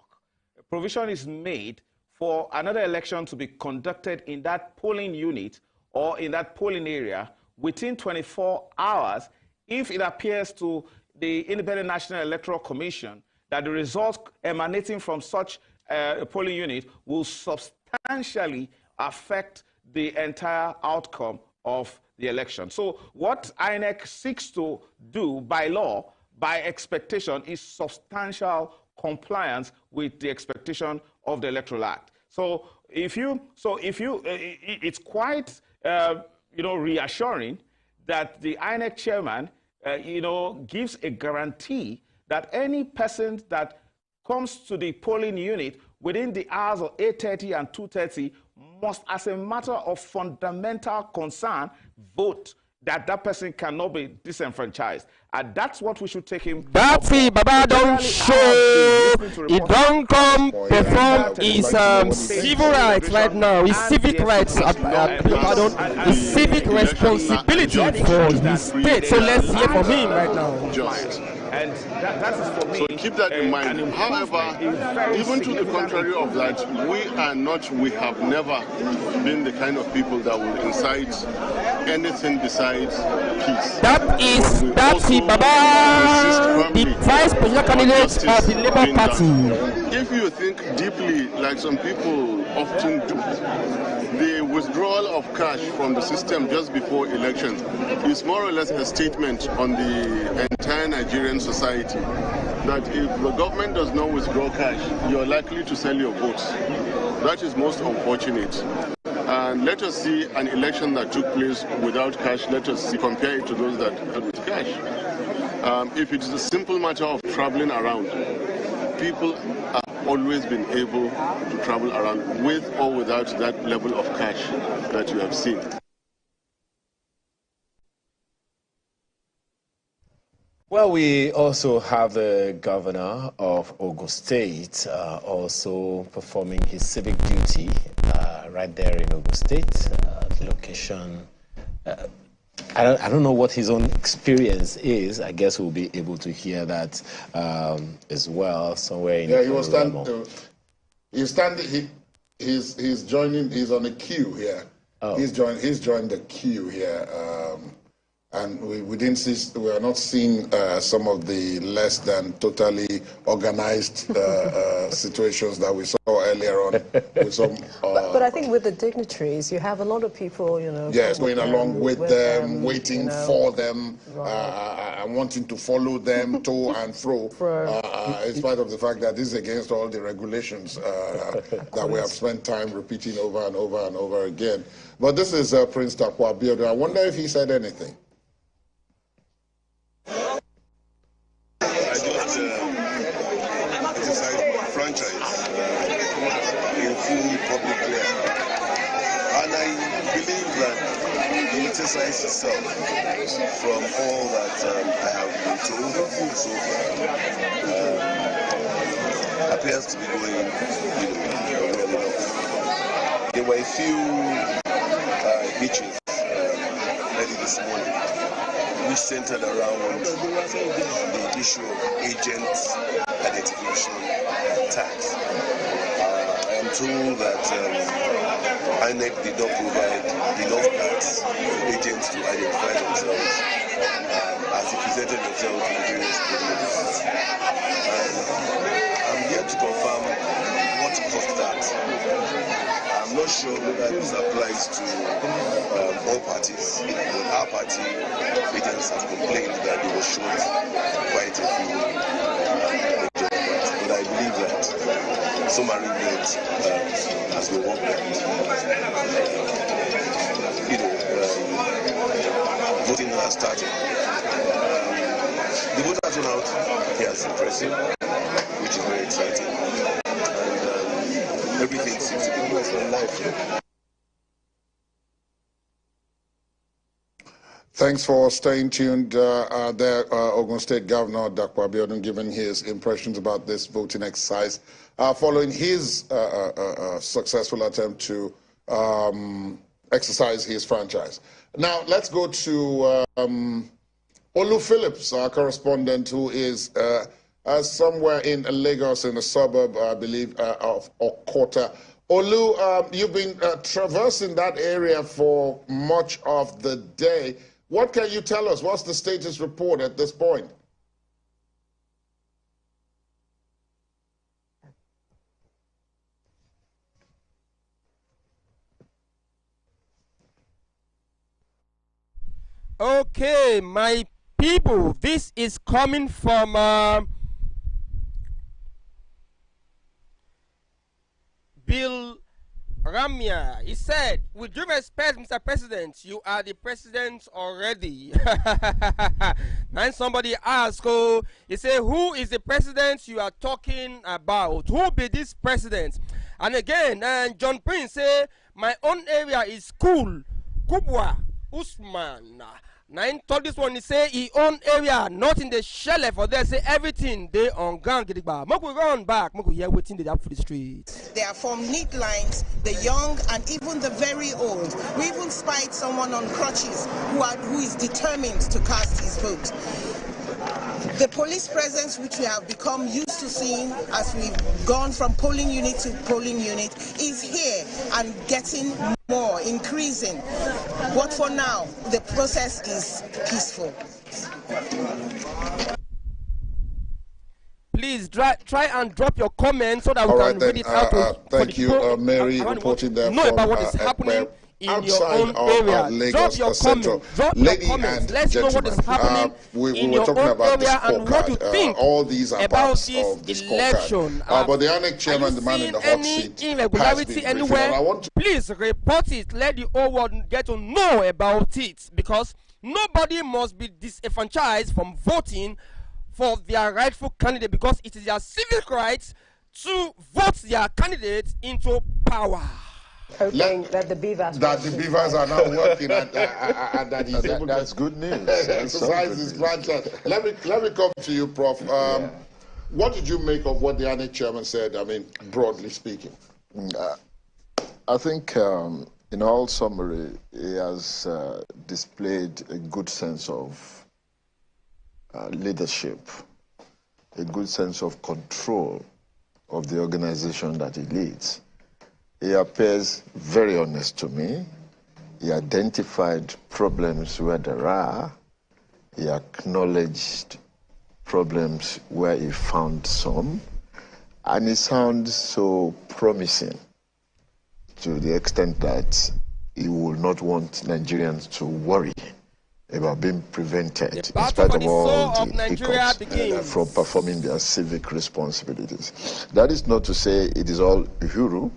a provision is made for another election to be conducted in that polling unit or in that polling area within 24 hours if it appears to the Independent National Electoral Commission that the results emanating from such a polling unit will substantially affect the entire outcome of the election. So what INEC seeks to do by law, by expectation, is substantial compliance with the expectation of the Electoral Act. So it's quite reassuring that the INEC chairman gives a guarantee that any person that comes to the polling unit within the hours of 8:30 and 2:30 must, as a matter of fundamental concern, vote, that that person cannot be disenfranchised. And that's what we should take him. That's it, Baba don't show. He don't come perform his civil rights right now. His civic rights, his civic responsibility for his state. So let's hear from him right now. And that is for me. So keep that in mind. However, even to the contrary of that, we have never been the kind of people that will incite anything besides peace. That's it, Baba, the vice presidential candidate of the Labour Party. If you think deeply, like some people often do, the withdrawal of cash from the system just before elections is more or less a statement on the entire Nigerian society that if the government does not withdraw cash, you're likely to sell your votes. That is most unfortunate. And let us see an election that took place without cash. Let us compare it to those that had with cash. If it is a simple matter of traveling around, people have always been able to travel around with or without that level of cash that you have seen. Well, we also have the governor of Ogun State also performing his civic duty right there in Ogun State. Location, I don't know what his own experience is. I guess we'll be able to hear that as well somewhere in. Yeah, he was standing. He's joining. He's on a queue here. Oh. He's joined the queue here. And we didn't see, we are not seeing some of the less than totally organized situations that we saw earlier on. With some, but I think with the dignitaries, you have a lot of people, yes, going along with them, waiting for them, and wanting to follow them to and fro, in spite of the fact that this is against all the regulations that we have spent time repeating over and over and over again. But this is Prince Dapo Abiodun. I wonder if he said anything. Exercise itself from all that I have been told so far appears to be going well enough. There were a few hitches early this morning which centered around the issue of agent identification tax. I am told that INEC did not provide enough cards for agents to identify themselves as they presented themselves to the various polls. I'm here to confirm what caused that. I'm not sure whether this applies to all parties, but our party agents have complained that they were short quite a few agents. But I believe that some arrangement has been worked out. Voting has started. The voter turnout here is impressive, which is very exciting. And everything seems to be going on live. Thanks for staying tuned there, Ogun State Governor Dapo Abiodun, giving his impressions about this voting exercise his franchise. Now, let's go to Olu Phillips, our correspondent, who is somewhere in Lagos, in a suburb, I believe, of Okota. Olu, you've been traversing that area for much of the day. What can you tell us? What's the status report at this point? Okay, my people, this is coming from Bill Ramya. He said, with due respect, Mr. President, you are the president already. Then somebody asked, oh, he said, who is the president you are talking about? Who be this president? And again, John Prince said, my own area is cool. Kubwa, Usman. Now in told this one, he say he own area, not in the shell for there. Say everything they on gang gidigba. Make we run back, make we hear waiting they up for the streets. They are from neat lines, the young and even the very old. We even spied someone on crutches who is determined to cast his vote. The police presence, which we have become used to seeing as we've gone from polling unit to polling unit, is here and getting more, increasing. But for now, the process is peaceful. Please try and drop your comments so that we can read it out. Thank you, Mary, reporting there from about what is happening in your own of area. Lagos Drop your Central. comments. Drop Lady your comments. And Let's know what is happening we in were your talking own about area the and what you think all these are about parts this of the election. but the ANEC chairman, the man in the hot seat, irregularity anywhere? Please report it. Let the whole world get to know about it, because nobody must be disenfranchised from voting for their rightful candidate, because it is their civic rights to vote their candidate into power. Hoping that the beavers are now working and that he's able that's good news. exercise his franchise. Let me come to you, Prof. What did you make of what the ANEC chairman said? I mean, broadly speaking. I think, in all summary, he has displayed a good sense of leadership, a good sense of control of the organization that he leads. He appears very honest to me. He identified problems where there are. He acknowledged problems where he found some. And he sounds so promising to the extent that he will not want Nigerians to worry about being prevented, in spite of all the hiccups, from performing their civic responsibilities. That is not to say it is all uhuru.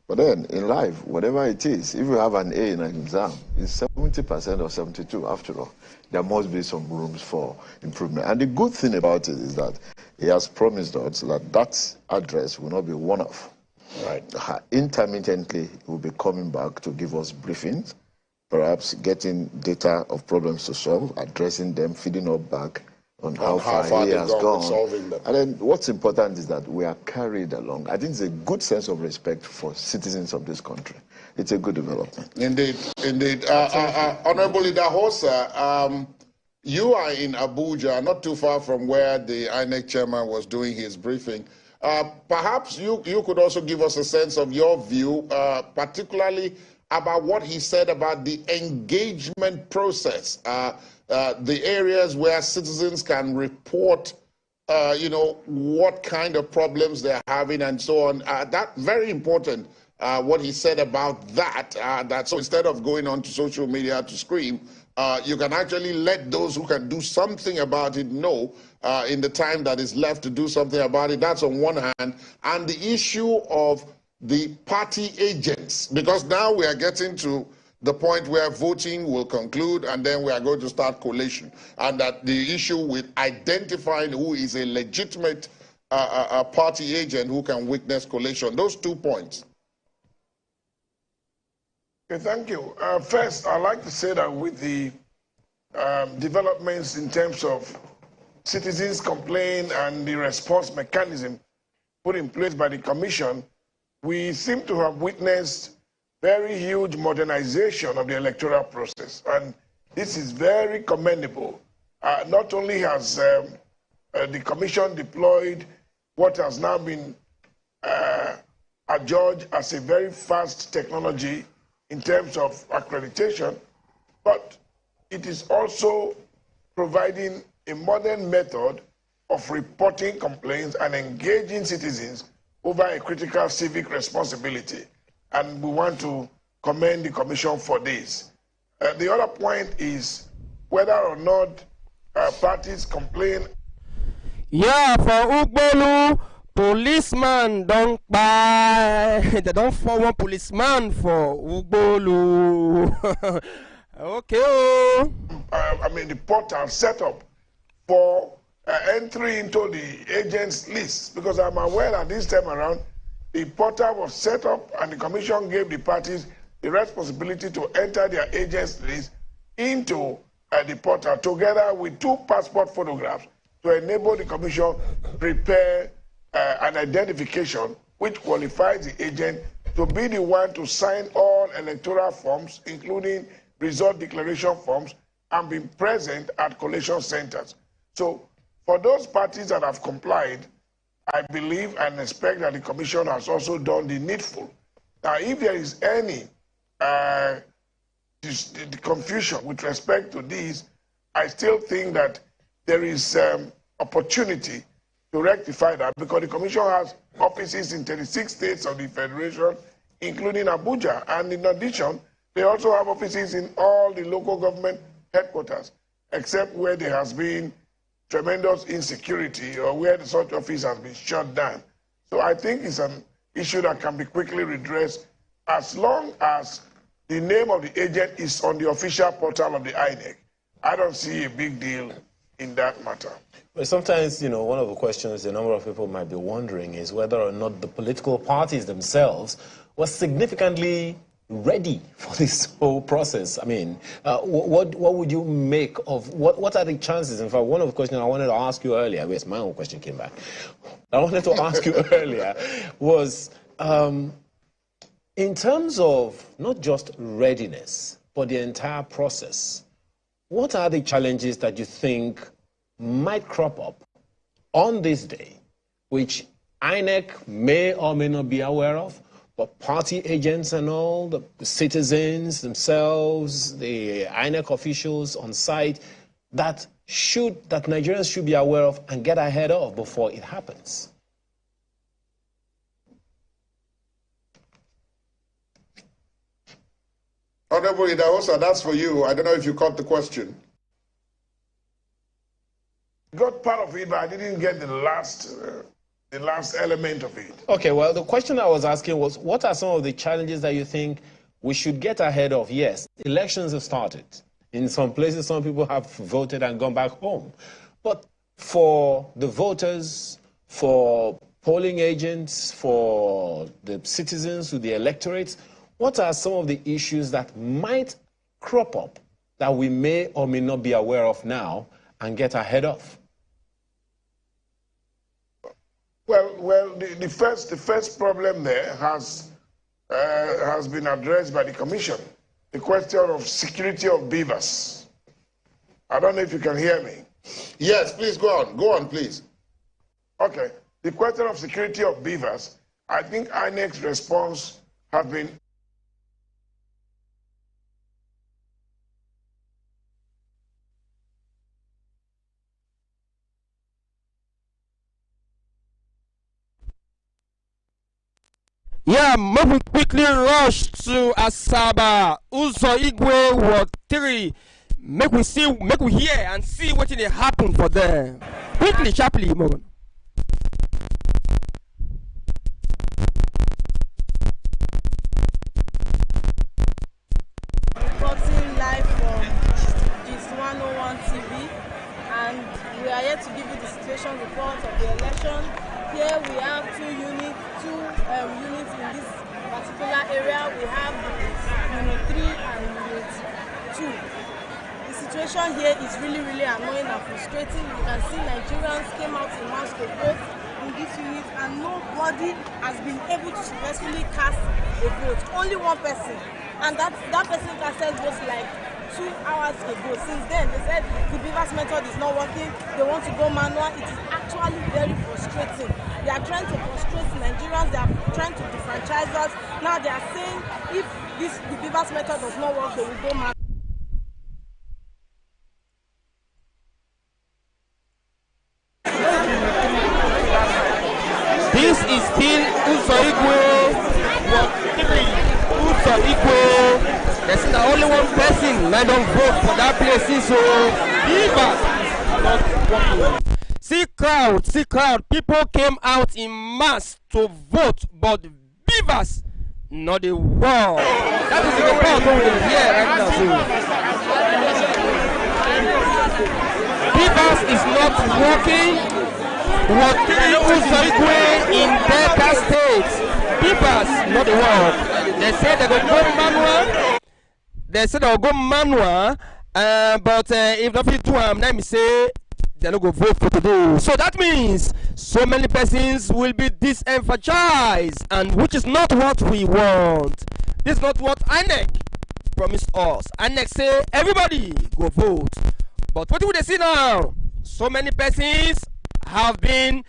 But then, in life, whatever it is, if you have an A in an exam, it's 70% or 72 after all. There must be some rooms for improvement. And the good thing about it is that he has promised us that that address will not be one-off. Right. Intermittently, he will be coming back to give us briefings, perhaps getting data of problems to solve, addressing them, feeding up back on how far he has gone. Solving them. And then what's important is that we are carried along. I think it's a good sense of respect for citizens of this country. It's a good development. Indeed, indeed. Honorable Idahosa, you are in Abuja, not too far from where the INEC chairman was doing his briefing. Perhaps you could also give us a sense of your view, particularly about what he said about the engagement process. The areas where citizens can report, what kind of problems they're having and so on. That's very important, what he said about that. So instead of going on to social media to scream, you can actually let those who can do something about it know in the time that is left to do something about it. That's on one hand. And the issue of the party agents, because now we are getting to the point where voting will conclude and then we are going to start collation. And that the issue with identifying who is a legitimate party agent who can witness collation. Those 2 points. Okay, thank you. First, I'd like to say that with the developments in terms of citizens' complaint and the response mechanism put in place by the Commission, we seem to have witnessed very huge modernization of the electoral process. And this is very commendable. Not only has the Commission deployed what has now been adjudged as a very fast technology in terms of accreditation, but it is also providing a modern method of reporting complaints and engaging citizens over a critical civic responsibility. And we want to commend the Commission for this. The other point is whether or not parties complain. Yeah, for Ugbolu, policeman don't buy. They don't fall one policeman for Ugbolu. Okay. I mean, the portal set up for entry into the agents list, because I'm aware that this time around, the portal was set up and the Commission gave the parties the responsibility to enter their agents list into the portal together with 2 passport photographs to enable the Commission prepare an identification which qualifies the agent to be the one to sign all electoral forms, including result declaration forms, and be present at collation centers. So for those parties that have complied, I believe and expect that the Commission has also done the needful. Now, if there is any confusion with respect to these, I still think that there is opportunity to rectify that, because the Commission has offices in 36 states of the Federation, including Abuja. And in addition, they also have offices in all the local government headquarters, except where there has been tremendous insecurity or where such office has been shut down. So I think it's an issue that can be quickly redressed as long as the name of the agent is on the official portal of the INEC. I don't see a big deal in that matter. But sometimes, you know, one of the questions a number of people might be wondering is whether or not the political parties themselves were significantly ready for this whole process. I mean, what would you make of, what are the chances? In fact, one of the questions I wanted to ask you earlier, yes, my own question came back. I wanted to ask you earlier was, in terms of not just readiness, but the entire process, what are the challenges that you think might crop up on this day, which INEC may or may not be aware of, but party agents and all, the citizens themselves, the INEC officials on site, that Nigerians should be aware of and get ahead of before it happens? Honorable Idahosa, that's for you. I don't know if you caught the question. Got part of it, but I didn't get the last element of it. Okay, well, the question I was asking was, what are some of the challenges that you think we should get ahead of? Yes, elections have started. In some places, some people have voted and gone back home. But for the voters, for polling agents, for the citizens, to the electorates, what are some of the issues that might crop up that we may or may not be aware of now and get ahead of? Well, the first problem there has been addressed by the Commission. The question of security of beavers. I don't know if you can hear me. Yes, please go on. Go on, please. Okay. The question of security of beavers, I think INEC's response has been Yeah, we quickly rush to Asaba, Uzo Igwe, Ward 3. Make we hear and see what will happen for them. Quickly, sharply, Morgan. Reporting live from this 101 TV, and we are here to give you the situation report of the election. Here we have two units in this particular area. We have Unit 3 and Unit 2. The situation here is really, really annoying and frustrating. You can see Nigerians came out in mass to vote. on this unit, and nobody has been able to successfully cast a vote. Only one person, and that person casted votes like 2 hours ago. Since then, they said the Beavers method is not working. They want to go manual. It is actually very frustrating. They are trying to frustrate Nigerians. They are trying to defranchise us. Now they are saying if the Beavers method does not work, they will go manual. This is still Uzoigwe. Uzoigwe. There's not only one person that don't vote for that place, so Beavers are not working. See crowd, people came out in mass to vote, but Beavers, not the world. That is the report over here right now. So. Beavers is not working. What Uzoigwe in Delta State, Beavers, not the world. They say they go manual. They said they'll go manual, but if nothing to them, let me say they're not going to vote for today. So that means so many persons will be disenfranchised, and which is not what we want. This is not what INEC promised us. INEC say everybody go vote. But what do they see now? So many persons have been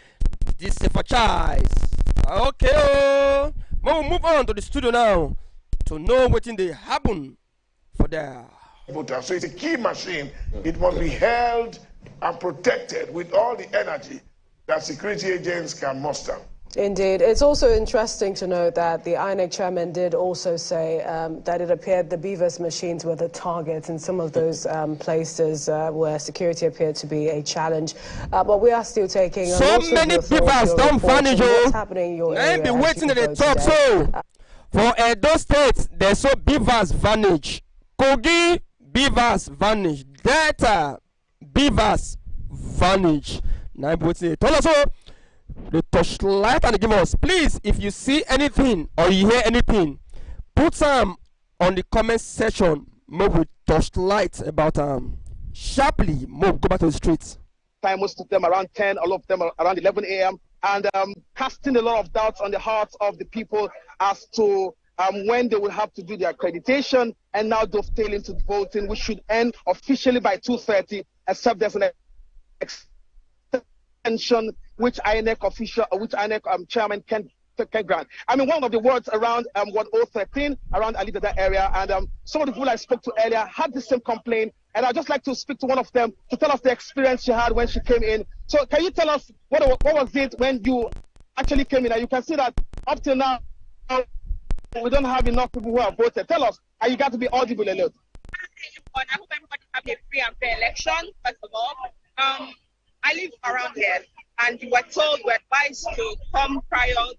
disenfranchised. Okay, we'll move on to the studio now to know what they happen for there. So it's a key machine. It must be held and protected with all the energy that security agents can muster. Indeed. It's also interesting to note that the INEC chairman did also say that it appeared the Beavers machines were the target in some of those places where security appeared to be a challenge. But we are still taking so many Beavers don't vanish. What's happening in your area? Be waiting at the top. So for Edo State, there's so Beavers vanish. Kogi, Beavers vanish. Delta, Beavers vanish. Now I'm waiting. Tell us so. The torchlight and give us, please, if you see anything or you hear anything, put some on the comment section. Move with torchlight about sharply. Move, go back to the streets. Most of them around 10, all of them around 11 a.m. and casting a lot of doubts on the hearts of the people as to when they will have to do their accreditation, and now dovetailing to voting, which should end officially by 2:30, except there's an extension which INEC chairman can grant. I mean, one of the words around 1013 around Alidada area, and some of the people I spoke to earlier had the same complaint, and I'd just like to speak to one of them to tell us the experience she had when she came in. So can you tell us what was it when you actually came in? And you can see that up till now we don't have enough people who have voted. Tell us, and you got to be audible a little. I hope everybody have a free and fair election. First of all, I live around here, and we were told, we were advised to come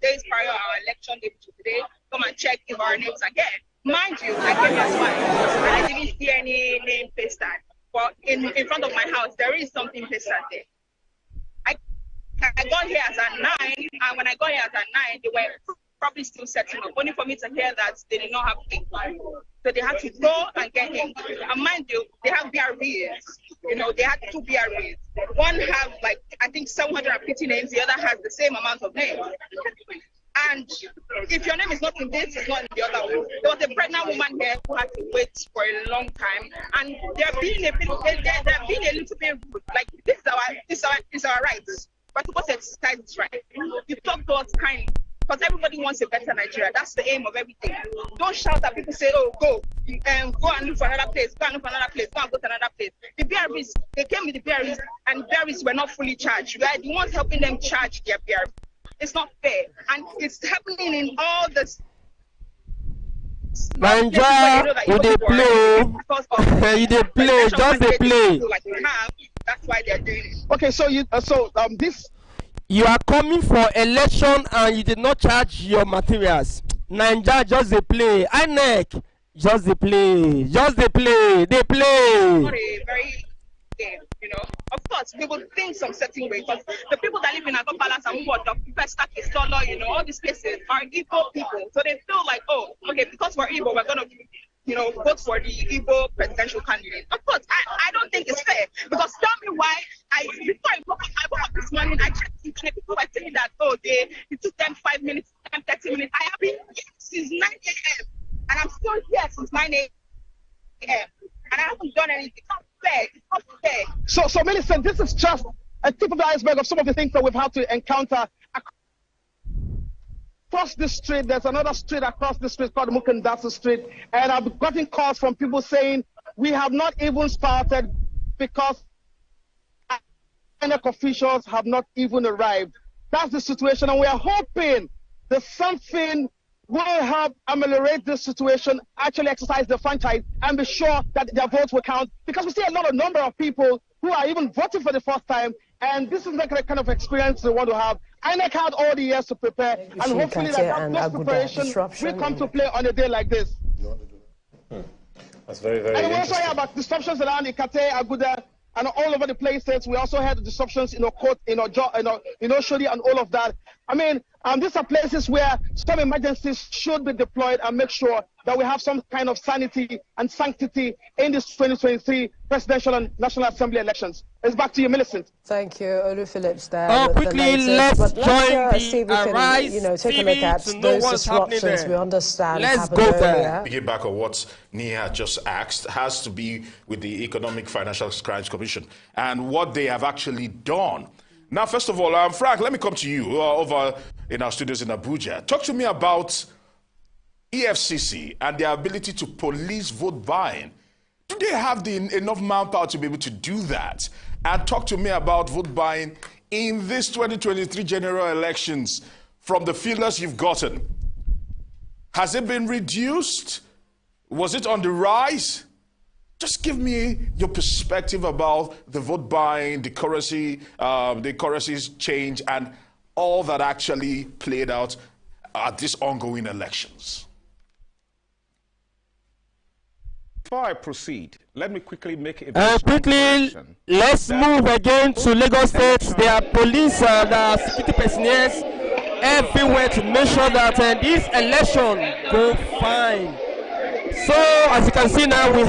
days prior our election day to today, come and check if our names are here. Mind you, I came as well, and I didn't see any name pasted. But in front of my house, there is something pasted there. I got here as at 9, and when I got here as at 9, they were probably still setting up, only for me to hear that they did not have ink. So they had to go and get ink. And mind you, they have BRBs. You know, they had 2 BRBs. One have, like, I think 750 names, the other has the same amount of names. And if your name is not in this, it's not in the other one. There was a pregnant woman here who had to wait for a long time, and they're being a little bit rude. Like, this is our rights. We're supposed to exercise this right. You talk to us kindly, because everybody wants a better Nigeria. That's the aim of everything. Don't shout at people, say, oh, go and look for another place, go and look for another place, go and go to another place. The BRBs, they came with the BRBs, and BRBs were not fully charged. We are the ones helping them charge their BRBs. It's not fair, and it's happening in all this. Nigeria, you dey play. You dey play, just dey play. That's why they're doing it. Okay, so this. You are coming for election and you did not charge your materials. Nigeria, just dey play. INEC, just dey play. Just dey play. They play. Not a very game, you know. Of course, we will think some certain way, because the people that live in Agbo Palace and Stolo, you know, all these places are Igbo people. So they feel like, oh, okay, because we're Igbo, we're going to, you know, vote for the Igbo presidential candidate. Of course, I don't think it's fair, because tell me why before I woke up this morning, I checked And people were saying that, oh, it took them 5 minutes, 30 minutes. I have been here since 9 a.m. and I'm still here since 9 a.m. and I haven't done anything. It's not fair. It's not fair. So Millicent, this is just a tip of the iceberg of some of the things that we've had to encounter across the street. There's another street across the street called Mukandasa Street, and I've gotten calls from people saying we have not even started because INEC officials have not even arrived. That's the situation, and we are hoping that something will help ameliorate this situation, actually exercise the franchise, and be sure that their votes will count. Because we see a lot of number of people who are even voting for the first time, and this is not the kind of experience they want to have. INEC had all the years to prepare, and hopefully that preparation will come to play on a day like this. That's very, very And we interesting. also hear about disruptions around Ikate, Aguda, and all over the places. We also had disruptions in Okot, in Oshodi, and all of that. I mean, these are places where some emergencies should be deployed and make sure that we have some kind of sanity and sanctity in this 2023 presidential and National Assembly elections. It's back to you, Millicent. Thank you, Olu Phillips there. Quickly, let's join see if we can, Arise take a look at to know those what's happening disruptions there. we understand Let's happened go there. earlier. To get back on what Nia just asked, has to be with the Economic Financial Crimes Commission and what they have actually done. Now, first of all, Frank, let me come to you over in our studios in Abuja. Talk to me about EFCC and their ability to police vote buying. Do they have enough manpower to be able to do that? And talk to me about vote buying in this 2023 general elections from the feelers you've gotten. Has it been reduced? Was it on the rise? Just give me your perspective about the vote buying, the currency's change, and all that actually played out at these ongoing elections. Before I proceed, let me quickly make a very strong quickly, correction. let's move again to Lagos State. There are police and security personnel everywhere to make sure that this election go fine. So, as you can see now, we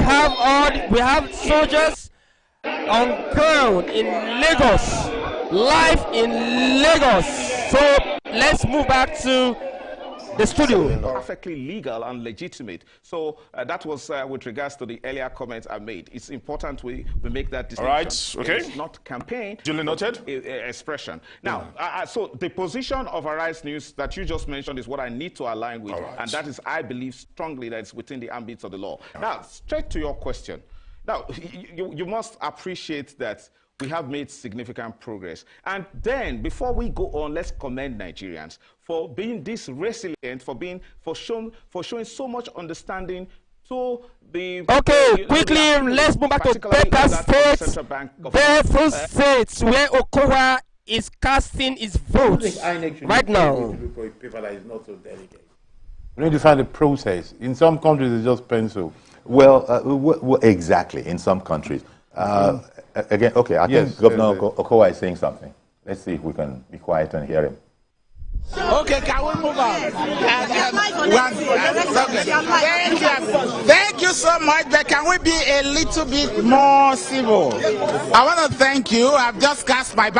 have soldiers on ground in Lagos, live in Lagos. So, let's move back to the studio. Perfectly legal and legitimate. So that was with regards to the earlier comments I made. It's important we make that distinction. All right, okay. It's not campaign. Duly noted. Expression. Now, so the position of Arise News that you just mentioned is what I need to align with, and that is, I believe strongly that it's within the ambits of the law. Now, straight to your question. Now, you must appreciate that we have made significant progress. And then, before we go on, let's commend Nigerians for being this resilient, for showing so much understanding to the... Okay, quickly, let's move back to Delta State. Delta State, where Okowa is casting his votes right now. Paper that is not so delicate. We need to find a process. In some countries, it's just pencil. Well, exactly, in some countries. Again, okay, I think Governor Okowa is saying something. Let's see if we can be quiet and hear him. Okay, can we move on? Thank you so much, but can we be a little bit more civil? I want to thank you. I've just cast my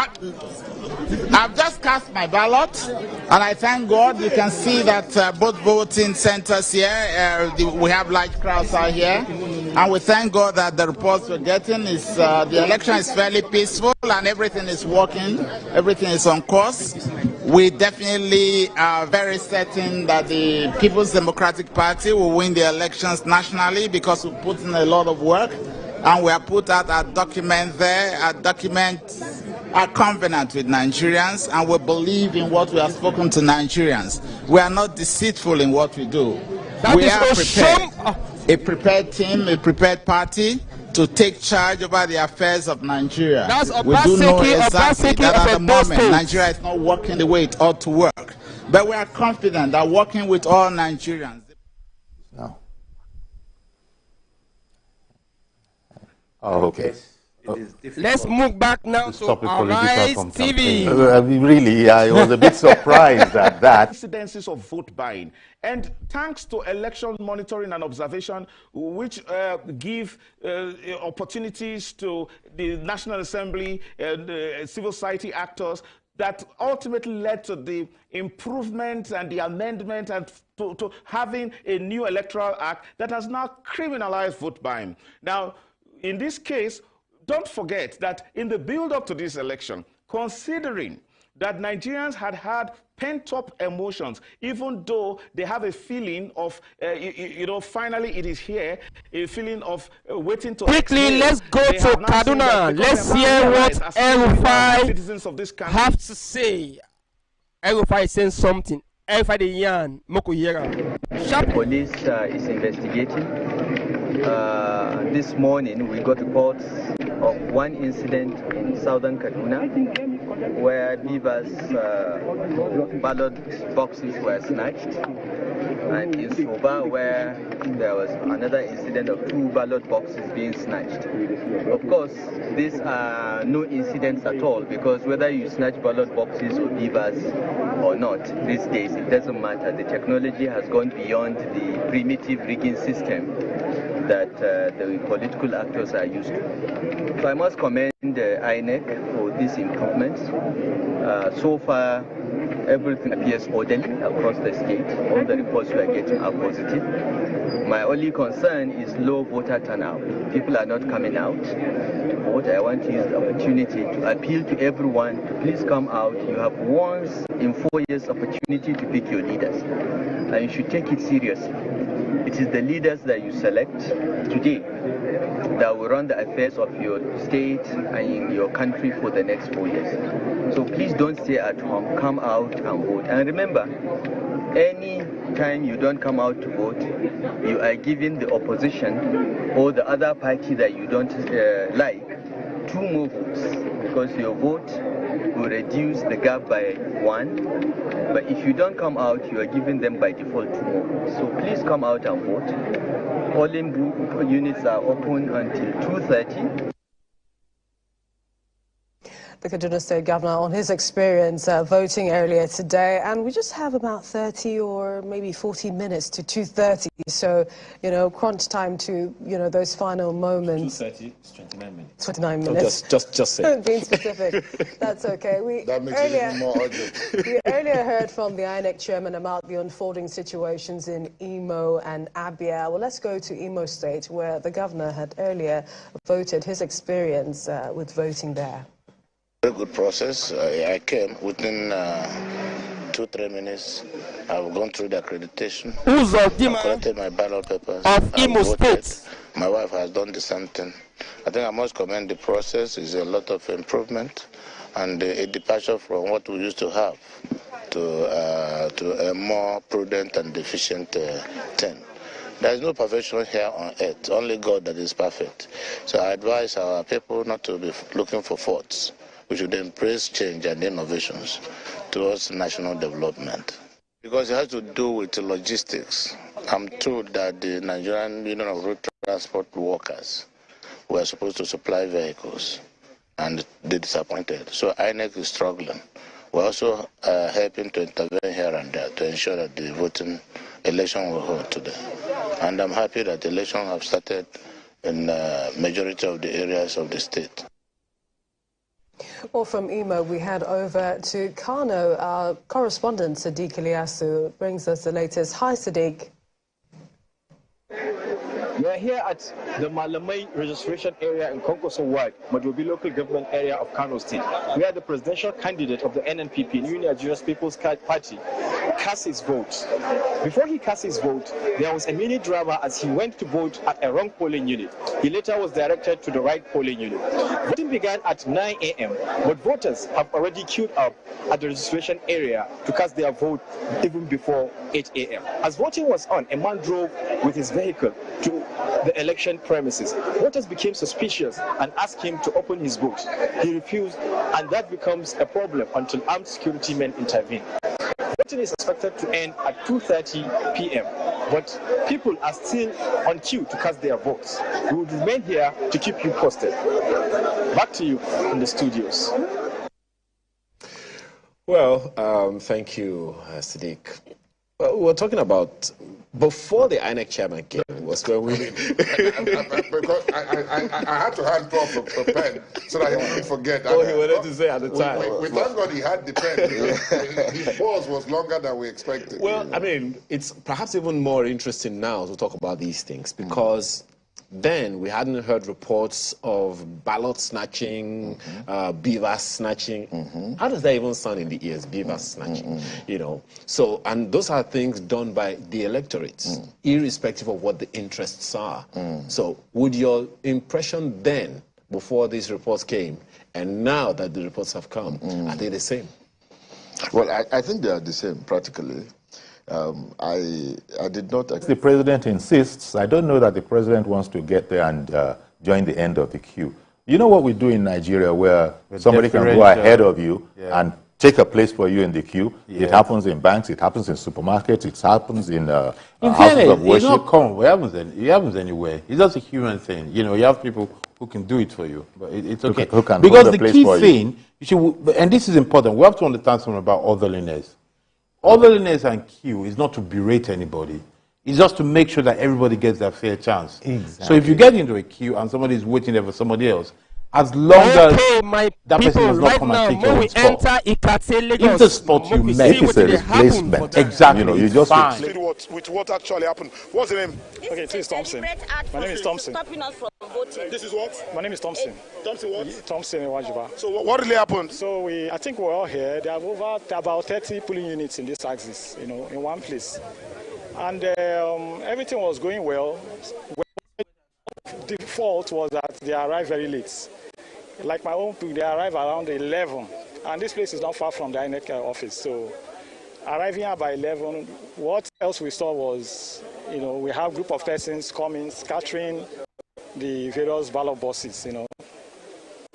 ballot, and I thank God. You can see that both voting centers here, we have large crowds out here, and we thank God that the reports we're getting is the election is fairly peaceful and everything is working, everything is on course. We definitely are very certain that the People's Democratic Party will win the elections nationally because we put in a lot of work, and we have put out a document there, are covenant with Nigerians, and we believe in what we have spoken to Nigerians. We are not deceitful in what we do. We are prepared. A prepared team, a prepared party to take charge over the affairs of Nigeria. We do know exactly that at the moment Nigeria is not working the way it ought to work. But we are confident that working with all Nigerians. No. Oh, okay. Let's move back now to Arise TV. Really, I was a bit surprised at that. Incidences of vote buying, and thanks to election monitoring and observation, which give opportunities to the National Assembly and civil society actors that ultimately led to the improvement and the amendment and to having a new electoral act that has now criminalized vote buying. Now, in this case, don't forget that in the build-up to this election, considering that Nigerians had pent-up emotions, even though they have a feeling of, finally it is here, a feeling of waiting to quickly, let's go to Kaduna. Let's hear what El-Rufai have to say. El-Rufai is saying something. El-Rufai the yarn. The police is investigating. This morning we got reports of one incident in southern Kaduna where beavers' ballot boxes were snatched, and in Soba where there was another incident of 2 ballot boxes being snatched. Of course, these are no incidents at all, because whether you snatch ballot boxes or beavers or not, these days it doesn't matter. The technology has gone beyond the primitive rigging system that the political actors are used to. So I must commend INEC for these improvements. So far, everything appears orderly across the state. All the reports we are getting are positive. My only concern is low voter turnout. People are not coming out to vote. I want to use the opportunity to appeal to everyone to please come out. You have once in 4 years opportunity to pick your leaders, and you should take it seriously. It is the leaders that you select today that will run the affairs of your state and in your country for the next 4 years. So please don't stay at home, come out and vote. And remember, any time you don't come out to vote, you are giving the opposition or the other party that you don't like 2 more votes, because your vote will reduce the gap by 1. But if you don't come out, you are giving them by default 2 more. So please come out and vote. Polling units are open until 2:30. The Kaduna State Governor on his experience voting earlier today, and we just have about 30 or maybe 40 minutes to 2:30. So, crunch time to, those final moments. 2:30 is 29 minutes. 29 minutes. Just say. Being specific. That's okay. That makes it even more urgent. We earlier heard from the INEC chairman about the unfolding situations in Imo and Abia. Well, let's go to Imo State, where the governor had earlier voted his experience with voting there. Very good process. I came within 2-3 minutes. I've gone through the accreditation. I've collected my ballot papers. Of Imo State. My wife has done the same thing. I think I must commend the process. It's a lot of improvement and a departure from what we used to have to a more prudent and efficient thing. There is no perfection here on earth, only God that is perfect. So I advise our people not to be looking for faults. We should embrace change and innovations towards national development. Because it has to do with logistics. I'm told that the Nigerian Union of Road Transport Workers were supposed to supply vehicles, and they disappointed. So INEC is struggling. We're also helping to intervene here and there to ensure that the voting election will hold today. And I'm happy that the election have started in the majority of the areas of the state. Well, from Imo, we head over to Kano. Our correspondent, Sadiq Iliasu, brings us the latest. Hi, Sadiq. We are here at the Malamai registration area in Konkoso Ward, Majobi local government area of Kano State, where the presidential candidate of the NNPP, New Nigeria's People's Party, cast his vote. Before he cast his vote, there was a mini drama as he went to vote at a wrong polling unit. He later was directed to the right polling unit. Voting began at 9 a.m., but voters have already queued up at the registration area to cast their vote even before 8 a.m. As voting was on, a man drove with his vehicle to the election premises. Voters became suspicious and asked him to open his books. He refused, and that becomes a problem until armed security men intervene. Voting is expected to end at 2:30 p.m., but people are still on queue to cast their votes. We will remain here to keep you posted. Back to you in the studios. Well, thank you, Sadiq. Well, we're talking about before the INEC chairman came. us when we... Because I had to hand Prof a pen so that he wouldn't forget. Oh, he wanted to say at the time. We thank God he had the pen. His pause was longer than we expected. Well, I mean, it's perhaps even more interesting now to talk about these things because then we hadn't heard reports of ballot snatching, beaver snatching. How does that even sound in the ears, beaver snatching? You know, so, and those are things done by the electorate, irrespective of what the interests are. So would your impression then, before these reports came, and now that the reports have come, are they the same? Well, I think they are the same, practically. I did not... The president insists. I don't know that the president wants to get there and join the end of the queue. You know what we do in Nigeria where somebody can go ahead of you and take a place for you in the queue? It happens in banks, it happens in supermarkets, it happens in houses of worship. It's not common. It happens anywhere. It's just a human thing. You know, you have people who can do it for you, but it's okay. Who can because hold the place key for thing, you should, and this is important, we have to understand something about orderliness. Orderliness and queue is not to berate anybody. It's just to make sure that everybody gets their fair chance. Exactly. So if you get into a queue and somebody is waiting there for somebody else, as long as that person does not come and take your spot. If the spot you met is a replacement, exactly, you know, you just with what actually happened. What's the name? Okay, this is Thompson. My name is Thompson. Stopping us from voting. This is what? My name is Thompson. Thompson what? Thompson Iwajuba. So what really happened? So I think we're all here. There are about 30 polling units in this axis, you know, in one place. And everything was going well. The fault was that they arrived very late. Like my own people, they arrived around 11. And this place is not far from the INEC office. So arriving here by 11, what else we saw was, you know, we have a group of persons coming, scattering the various ballot boxes, you know.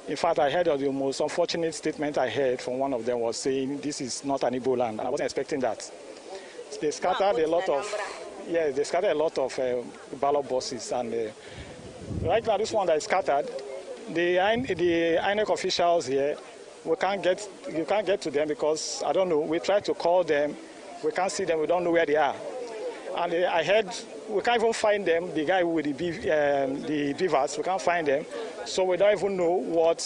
In fact, I heard of the most unfortunate statement I heard from one of them was saying, this is not an Igbo land. And I wasn't expecting that. They scattered a lot of, they scattered a lot of ballot boxes. And right now, this one that is scattered, the INEC officials here, you can't get to them because, I don't know, we try to call them, we can't see them, we don't know where they are. And I heard, we can't even find them, the guy with the beavers, we can't find them. So we don't even know what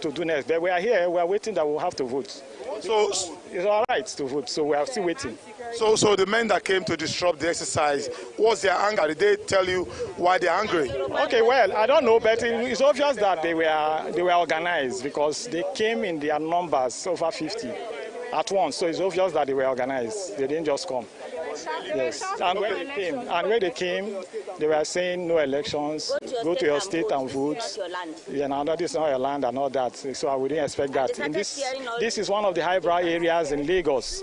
to do next. But we are here, we are waiting that we'll have to vote. So it's all right to vote, so we are still waiting. So the men that came to disrupt the exercise, what's their anger? Did they tell you why they're angry? Okay, well, I don't know, but it's obvious that they were organized because they came in their numbers, over 50 at once. So it's obvious that they were organized. They didn't just come. Yes, and when they came, they were saying no elections, go to your state and vote. Yeah, now this is not your land and all that, so I wouldn't expect that. And this is one of the highbrow areas in Lagos,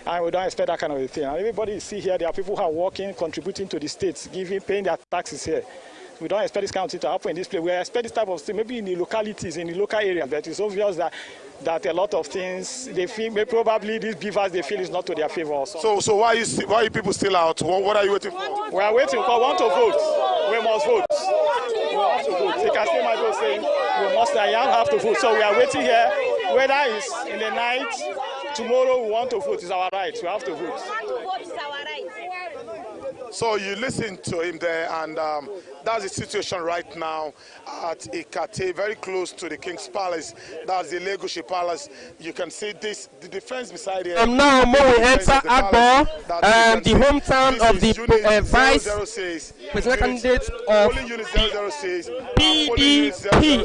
and we don't expect that kind of a thing. And everybody you see here, there are people who are working, contributing to the states, paying their taxes here. We don't expect this kind of thing to happen in this place. We expect this type of thing maybe in the localities, in the local area, but it's obvious that a lot of things they feel probably these beavers they feel is not to their favor. So why are you people still out? What are you waiting for? We are waiting because we want to vote. We must vote. We want to vote. You can see my vote saying we must have to vote. So we are waiting here. Whether it's in the night, tomorrow we want to vote. It's our right. We have to vote. Vote is our right. So you listen to him there, and that's the situation right now at Ikate, very close to the King's Palace. That's the Legoshi Palace. You can see this, the defense beside here. Now we enter Agbo, the hometown of the vice president candidate of PDP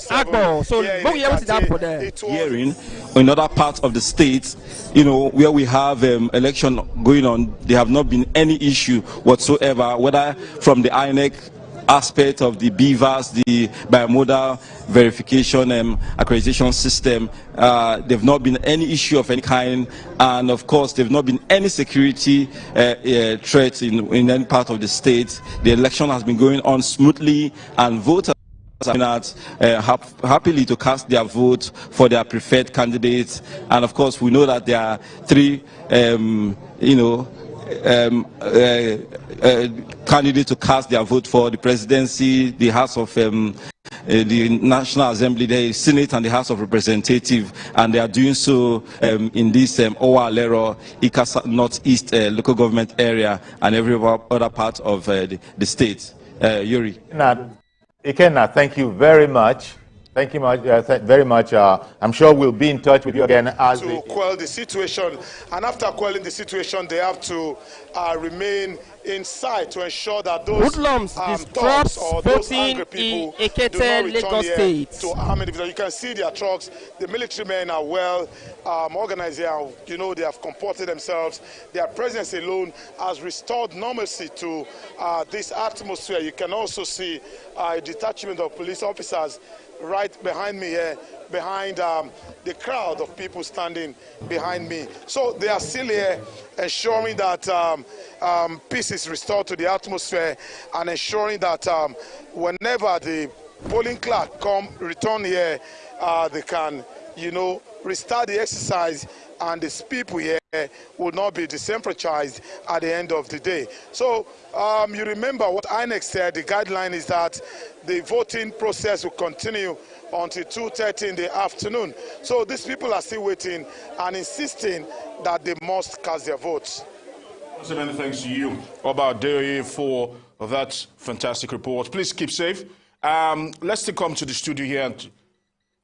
Agbo. So we have to that for there. Hearing in other parts of the state, you know, where we have election going on, there have not been any issue whatsoever, whether from the INEC aspect of the beavers, the biomodal verification accreditation system. There've not been any issue of any kind, and of course there've not been any security threat in any part of the state. The election has been going on smoothly, and voters are happily to cast their vote for their preferred candidates. And of course we know that there are three candidates to cast their vote for: the presidency, the House of the National Assembly, the Senate, and the House of Representatives, and they are doing so in this Owa-Alero, Ikasa Northeast local government area and every other part of the state. Yuri. Ikenna, thank you very much. Thank you very much. I'm sure we'll be in touch with you again as to quell the situation. And after quelling the situation, they have to remain inside to ensure that those thugs or those angry people do not return here to arm individuals. You can see their trucks. The military men are well organized here. You know, they have comported themselves. Their presence alone has restored normalcy to this atmosphere. You can also see a detachment of police officers right behind me here, behind the crowd of people standing behind me. So they are still here ensuring that peace is restored to the atmosphere and ensuring that whenever the polling clerk return here, they can, you know, restart the exercise and these people here will not be disenfranchised at the end of the day. So you remember what INEC said, the guideline is that the voting process will continue until 2:30 in the afternoon. So these people are still waiting and insisting that they must cast their votes. So many thanks to you, Oba Adeoye, for that fantastic report. Please keep safe. Let's still come to the studio here.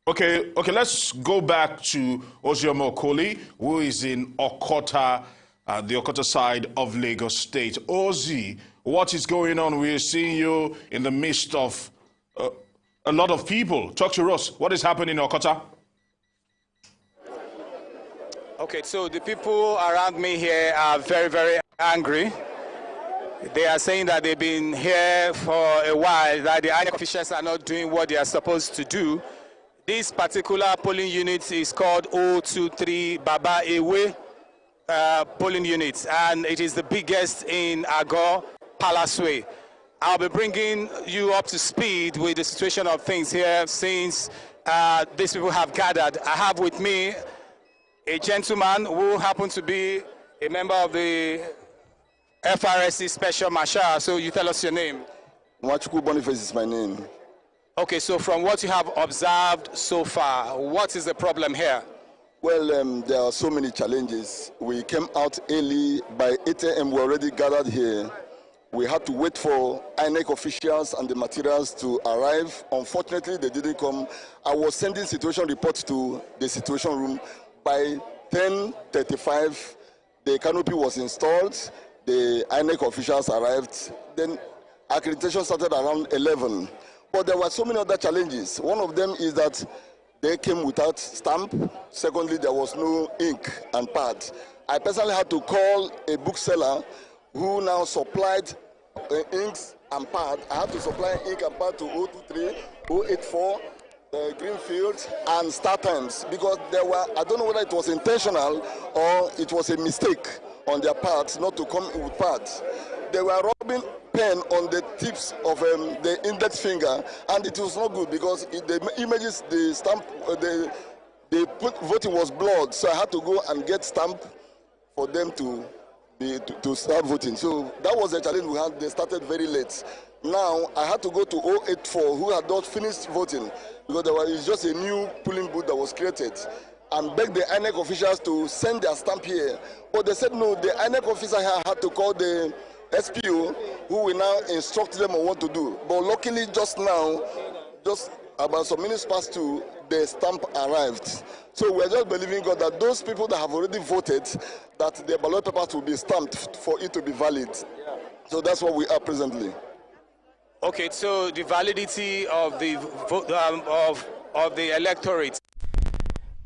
Okay, let's go back to Ozioma Okoli, who is in Okota, the Okota side of Lagos State. Ozi, what is going on? We're seeing you in the midst of a lot of people. Talk to us. What is happening in Okota? Okay, so the people around me here are very, very angry. They are saying that they've been here for a while, that the INEC officials are not doing what they are supposed to do. This particular polling unit is called 023 Baba Ewe polling unit, and it is the biggest in Agor Palaswe. I'll be bringing you up to speed with the situation of things here since these people have gathered. I have with me a gentleman who happens to be a member of the FRSC Special Marshal. So you tell us your name. Atiku Boniface is my name. Okay, so from what you have observed so far, what is the problem here? Well, there are so many challenges. We came out early. By 8 a.m. we already gathered here. We had to wait for INEC officials and the materials to arrive. Unfortunately, they didn't come. I was sending situation reports to the situation room. By 10:35, the canopy was installed. The INEC officials arrived. Then accreditation started around 11. But there were so many other challenges. One of them is that they came without stamp. Secondly, there was no ink and pad. I personally had to call a bookseller who now supplied inks and pad. I had to supply ink and pad to 023, 084, Greenfield, and Star Times, because there were, I don't know whether it was intentional or it was a mistake on their part not to come with pads. They were rubbing pen on the tips of the index finger, and it was not good because the images, the stamp, the voting was blurred. So I had to go and get stamp for them to start voting. So that was the challenge we had. They started very late. Now I had to go to 084, who had not finished voting because there was just a new polling booth that was created, and begged the INEC officials to send their stamp here. But they said no. The INEC officer here had to call the SPO, who will now instruct them on what to do. But luckily, just now, just about some minutes past 2, the stamp arrived. So we're just believing God that those people that have already voted, that their ballot papers will be stamped for it to be valid. So that's what we are presently. Okay, so the validity of the of the electorate.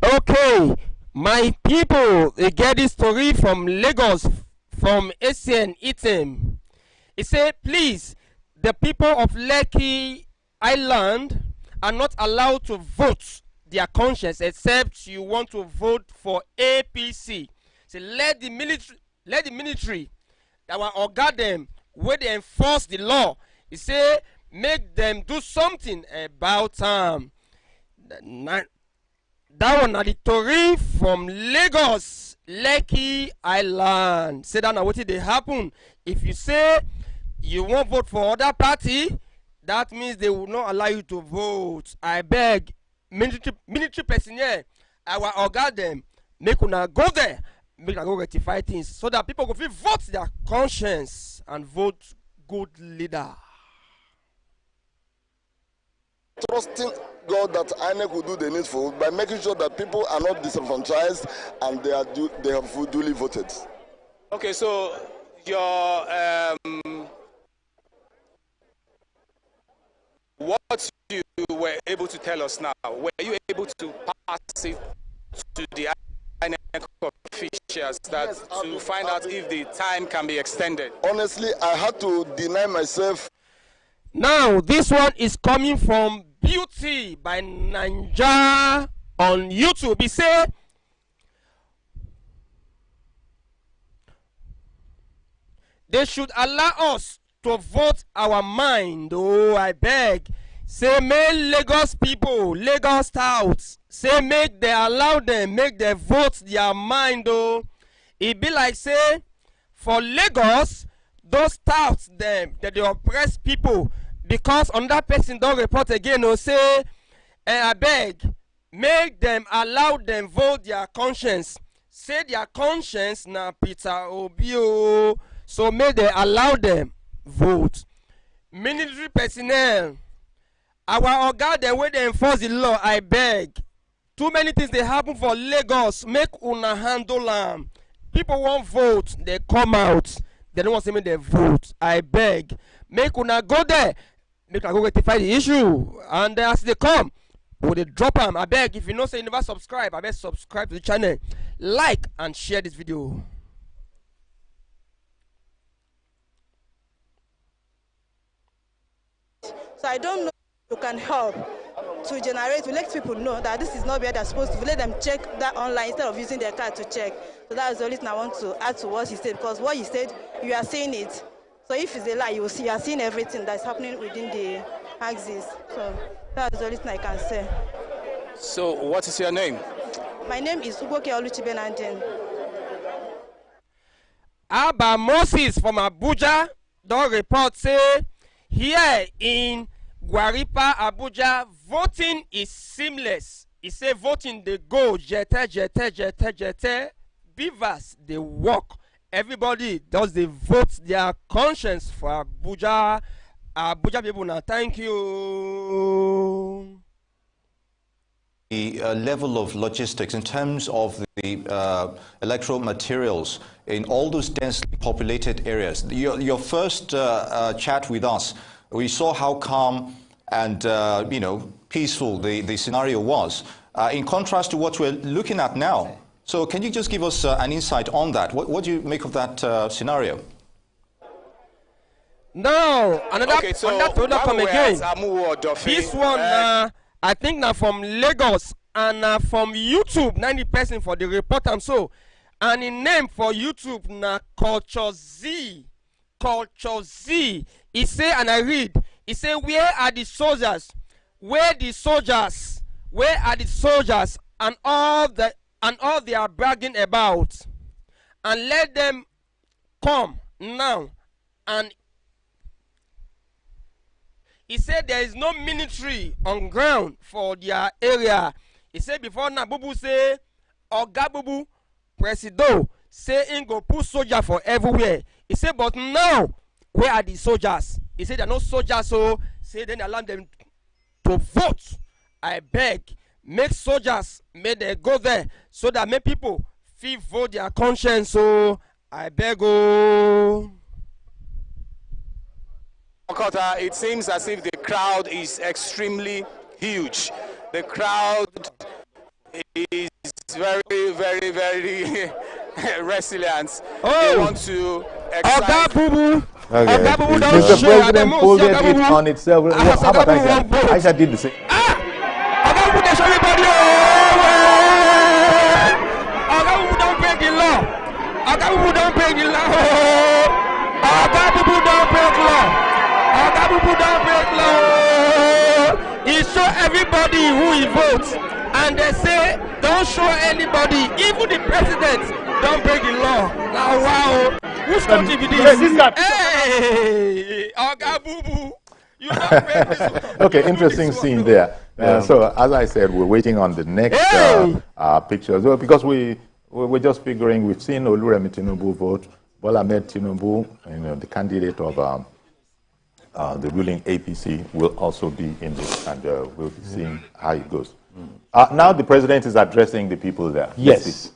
Okay, my people, they get this story from Lagos, from ACN Item. It said, please, the people of Lekki Island are not allowed to vote their conscience except you want to vote for APC. So let the military that will organ them where they enforce the law. He say make them do something about that one na the story from Lagos, Lekki Island. Say that now what did they happen? If you say you won't vote for other party, that means they will not allow you to vote. I beg military personnel, I will organ them, make una go there, make una go rectify things so that people go feel vote their conscience and vote good leader. trusting God that INEC will do the needful by making sure that people are not disenfranchised and they have duly voted. Okay, so your what you were able to tell us now, were you able to pass it to the INEC officials to find out if the time can be extended? Honestly, I had to deny myself. Now, this one is coming from Beauty by Ninja on YouTube. He said, they should allow us to vote our mind. Oh, I beg. Say, make Lagos people, Lagos touts, say, make they allow them, make they vote their mind. Oh, it be like, say, for Lagos, those touts them, that they oppress people, because another person don't report again, or say, I beg, make them allow them vote their conscience. Say their conscience, na Peter Obio. So may they allow them vote. Military personnel, our organ, the way they enforce the law, I beg. Too many things they happen for Lagos. Make una handle them. People won't vote, they come out. They don't want to say they vote. I beg. Make una go there. Make una go rectify the issue. And as they come, will they drop them? I beg. If you know say you never subscribe, I beg subscribe to the channel. Like and share this video. So I don't know if you can help to generate, to let people know that this is not where they're supposed to. Let them check that online instead of using their card to check. So that is the only thing I want to add to what he said, because what he said, you are seeing it. So if it's a lie, you will see, you are seeing everything that's happening within the axis. So that is the only thing I can say. So what is your name? My name is Ugoke Oluchibenandin. Abba Moses from Abuja don't report say here in Guaripa, Abuja, voting is seamless. He say voting they go jete. Beavers they walk. Everybody does they vote their conscience for Abuja. Abuja people now, thank you. The level of logistics in terms of the electoral materials in all those densely populated areas. Your first chat with us, we saw how calm and peaceful the scenario was, in contrast to what we're looking at now. So can you just give us an insight on that? What do you make of that scenario? No, another come again. This one, I think now from Lagos and from YouTube, 90% for the report and so. And in name for YouTube, na Culture Z. Culture Z. He say, and I read, he say, where are the soldiers? Where the soldiers? Where are the soldiers and all they are bragging about? And let them come now. And he said there is no military on ground for their area. He said before now, Bubu say, Oga Bubu, Presido, say in go put soldier for everywhere. He said, but now, where are the soldiers? He said there are no soldiers, so say then allow them to vote. I beg, make soldiers, may they go there, so that make people feel vote their conscience, so I beg oh. It seems as if the crowd is extremely huge. The crowd is very, very, very resilient. Oh. They want to excite. Okay. Mr. President folded it on itself. How about Aisha? Aisha did the same. Don't break the law. Don't break the law. Don't break law. Don't break law. He show everybody who he votes, and they say don't show anybody, even the president. Don't break the law. Now wow, who's country be this? Hey, Oga Bubu, you don't break this. Okay, interesting scene there. So as I said, we're waiting on the next pictures because we're just figuring. We've seen Oluremi Tinubu vote. Bola Ahmed Tinubu, the candidate of the ruling APC will also be in this, and we'll be seeing how it goes. Now the president is addressing the people there. Yes.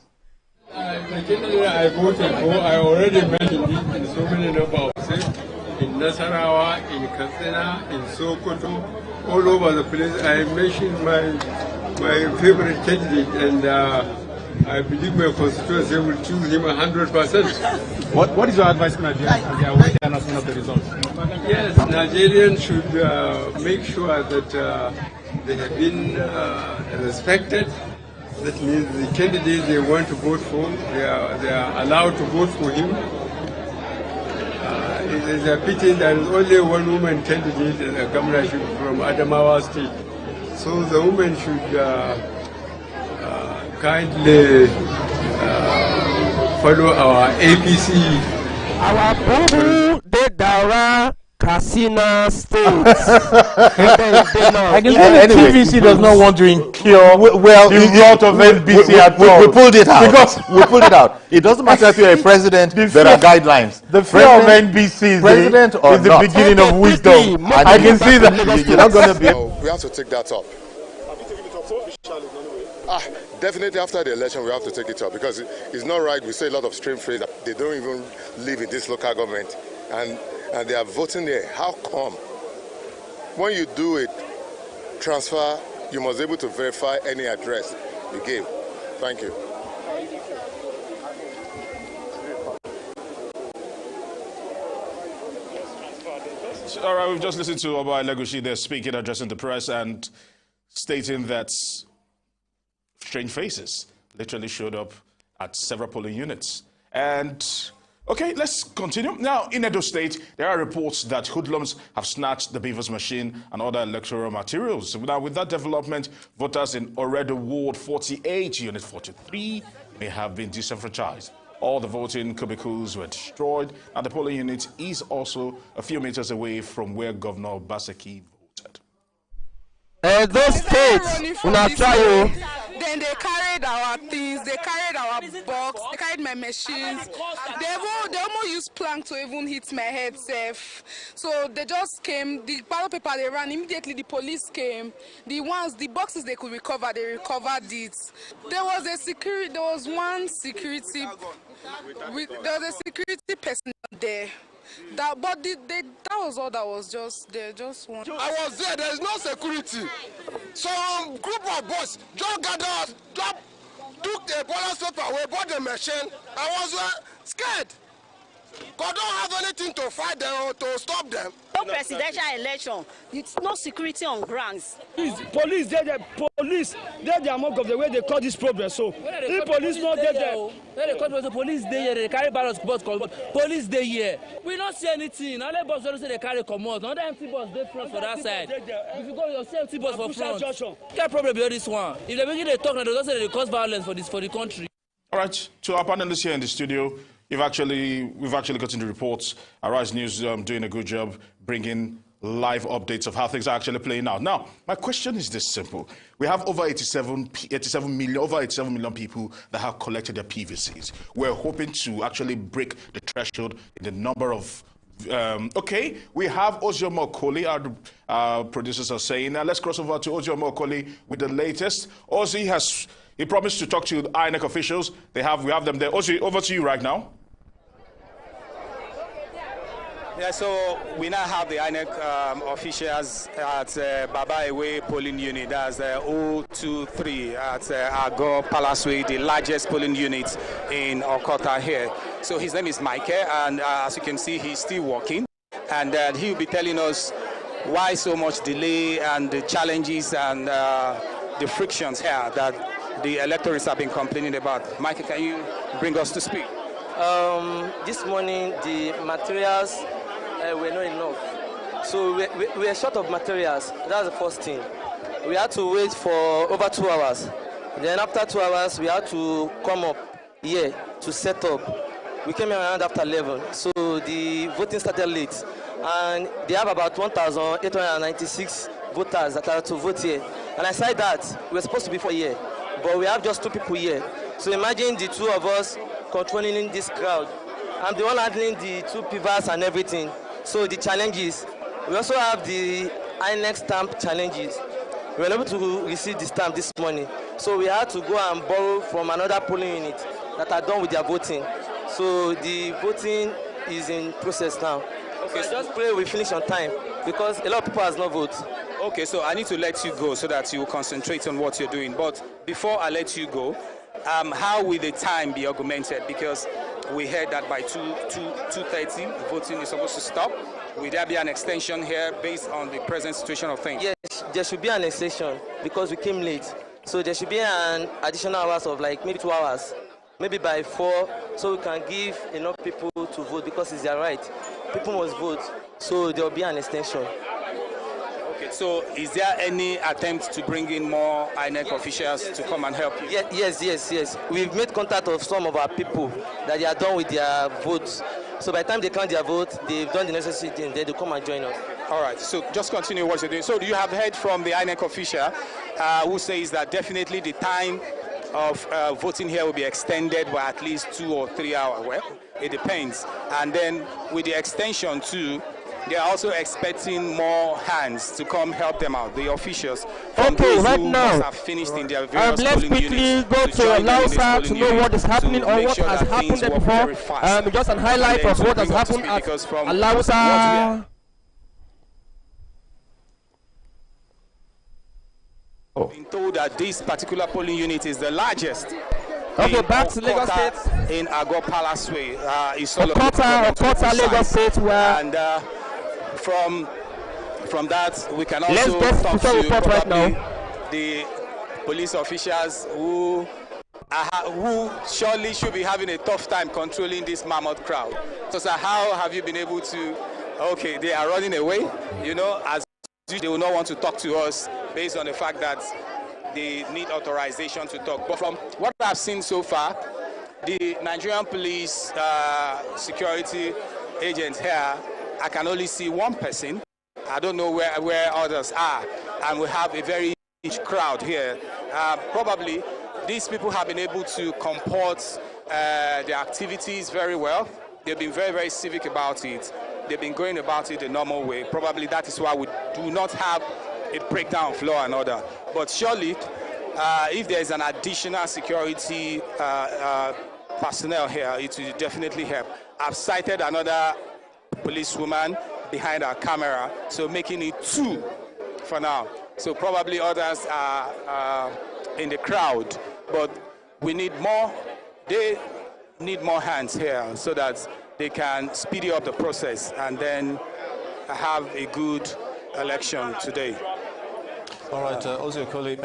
I voted for, I already mentioned it in so many number of states, in Nasarawa, in Katsina, in Sokoto, all over the place. I mentioned my favorite candidate, and I believe my constituency will choose him 100%. What is your advice to Nigerians as they are waiting announcement of the results? Yes, Nigerians should make sure that they have been respected. That means the candidate they want to vote for, they are allowed to vote for him. It is a pity there is only one woman candidate in the governorship from Adamawa State. So the woman should kindly follow our APC. Our Bumbu de Daura Casino State. I can say the TVC does not want to incur the rot of NBC at all. We pulled it out. Because we pulled it out. It doesn't matter if you're a president, there are guidelines. The fear of NBC is the beginning of wisdom. I can see that. You're not going to be. We have to take that up. Definitely after the election, we have to take it up, because it's not right. We say a lot of strange phrases that they don't even live in this local government, and they are voting there. How come? When you do it, transfer, you must be able to verify any address you gave. Thank you. All right, we've just listened to Oba Elegushi there speaking, addressing the press, and stating that strange faces literally showed up at several polling units. And okay, let's continue. Now, in Edo State, there are reports that hoodlums have snatched the beavers machine and other electoral materials. Now, with that development, voters in Oredo Ward 48, Unit 43, may have been disenfranchised. All the voting cubicles were destroyed, and the polling unit is also a few meters away from where Governor Obaseki voted. Those states, una try. Then they carried our things, they carried our box, they carried my machines. They almost used plank to even hit my head safe. So they just came, the ballot paper they ran, immediately the police came. The boxes they could recover, they recovered it. There was one security person there. That was all that was just there, just one. I was there is no security. Some group of boys just gathered, took the ballot paper away, bought the machine. I was scared. God don't have anything to fight them or to stop them. No presidential election. It's no security on grounds. Police, they're among of the way they call this problem. So if police not get there, the police there, they carry ballots, police there here. We don't see anything. All the bus don't say they carry commode. Not the empty bus they front for that side. If you go, you'll see empty bus for front. Can't problem with this one. If they begin to talk, they don't say they cause violence for the country. All right, to our panelists here in the studio. We've actually gotten the reports. Arise News doing a good job bringing live updates of how things are actually playing out. Now, my question is this simple. We have over 87 million people that have collected their PVCs. We're hoping to actually break the threshold in the number of okay, we have Ozioma Okoli, our producers are saying. Now let's cross over to Ozioma Okoli with the latest. Ozzy he promised to talk to INEC officials. We have them there. Ozzy, over to you right now. Yeah, so we now have the INEC officials at Baba Ewe polling unit. That's 023 at Agor Palaswe, the largest polling unit in Okota here. So his name is Mike, and as you can see, he's still working. And he'll be telling us why so much delay and the challenges and the frictions here that the electors have been complaining about. Mike, can you bring us to speed? This morning, the materials were not enough. So we are short of materials. That's the first thing. We had to wait for over 2 hours. Then after 2 hours, we had to come up here to set up. We came around after 11. So the voting started late. And they have about 1,896 voters that are to vote here. And aside that, we're supposed to be 4 here. But we have just 2 people here. So imagine the 2 of us controlling this crowd. I'm the one handling the 2 pivars and everything. So the challenge is We also have the INEC stamp challenges. We were able to receive the stamp this morning, so we had to go and borrow from another polling unit that are done with their voting. So the voting is in process now. Okay, so just pray we finish on time because a lot of people has not voted. Okay, so I need to let you go so that you concentrate on what you're doing. But before I let you go, how will the time be augmented? Because we heard that by 2:30 voting is supposed to stop. Will there be an extension here based on the present situation of things? Yes, there should be an extension because we came late. So there should be an additional hours of like maybe 2 hours, maybe by 4, so we can give enough people to vote because it's their right. People must vote, so there will be an extension. Okay, so is there any attempt to bring in more INEC officials to come and help you? Yes. We've made contact of some of our people that they are done with their votes. So by the time they count their vote, they've done the necessary thing, then they come and join us. All right, so just continue what you're doing. So you have heard from the INEC official who says that definitely the time of voting here will be extended by at least 2 or 3 hours. Well, it depends. And then with the extension too, they are also expecting more hands to come help them out, the officials. Okay, right now, must have finished in their various let's quickly go to Lausa to know what is happening or what has happened there before. Just a highlight of what has happened at Lausa. Been told that this particular polling unit is the largest. Okay, back to Lagos State. In Agor Palace Way. Okota, Lagos State, where and from that we can also talk to probably the police officials who surely should be having a tough time controlling this mammoth crowd. So sir, how have you been able to? Okay, they are running away. You know, as they will not want to talk to us based on the fact that they need authorization to talk. But from what I've seen so far, the Nigerian police security agents here, I can only see one person. I don't know where others are. And we have a very huge crowd here. Probably these people have been able to comport their activities very well. They've been very, very civic about it. They've been going about it the normal way. Probably that is why we do not have a breakdown of law and order. But surely, if there is an additional security personnel here, it will definitely help. I've sighted another policewoman behind our camera, so making it 2 for now. So probably others are in the crowd, but we need more. They need more hands here so that they can speed up the process and then have a good election today. All right, Ozio Koli.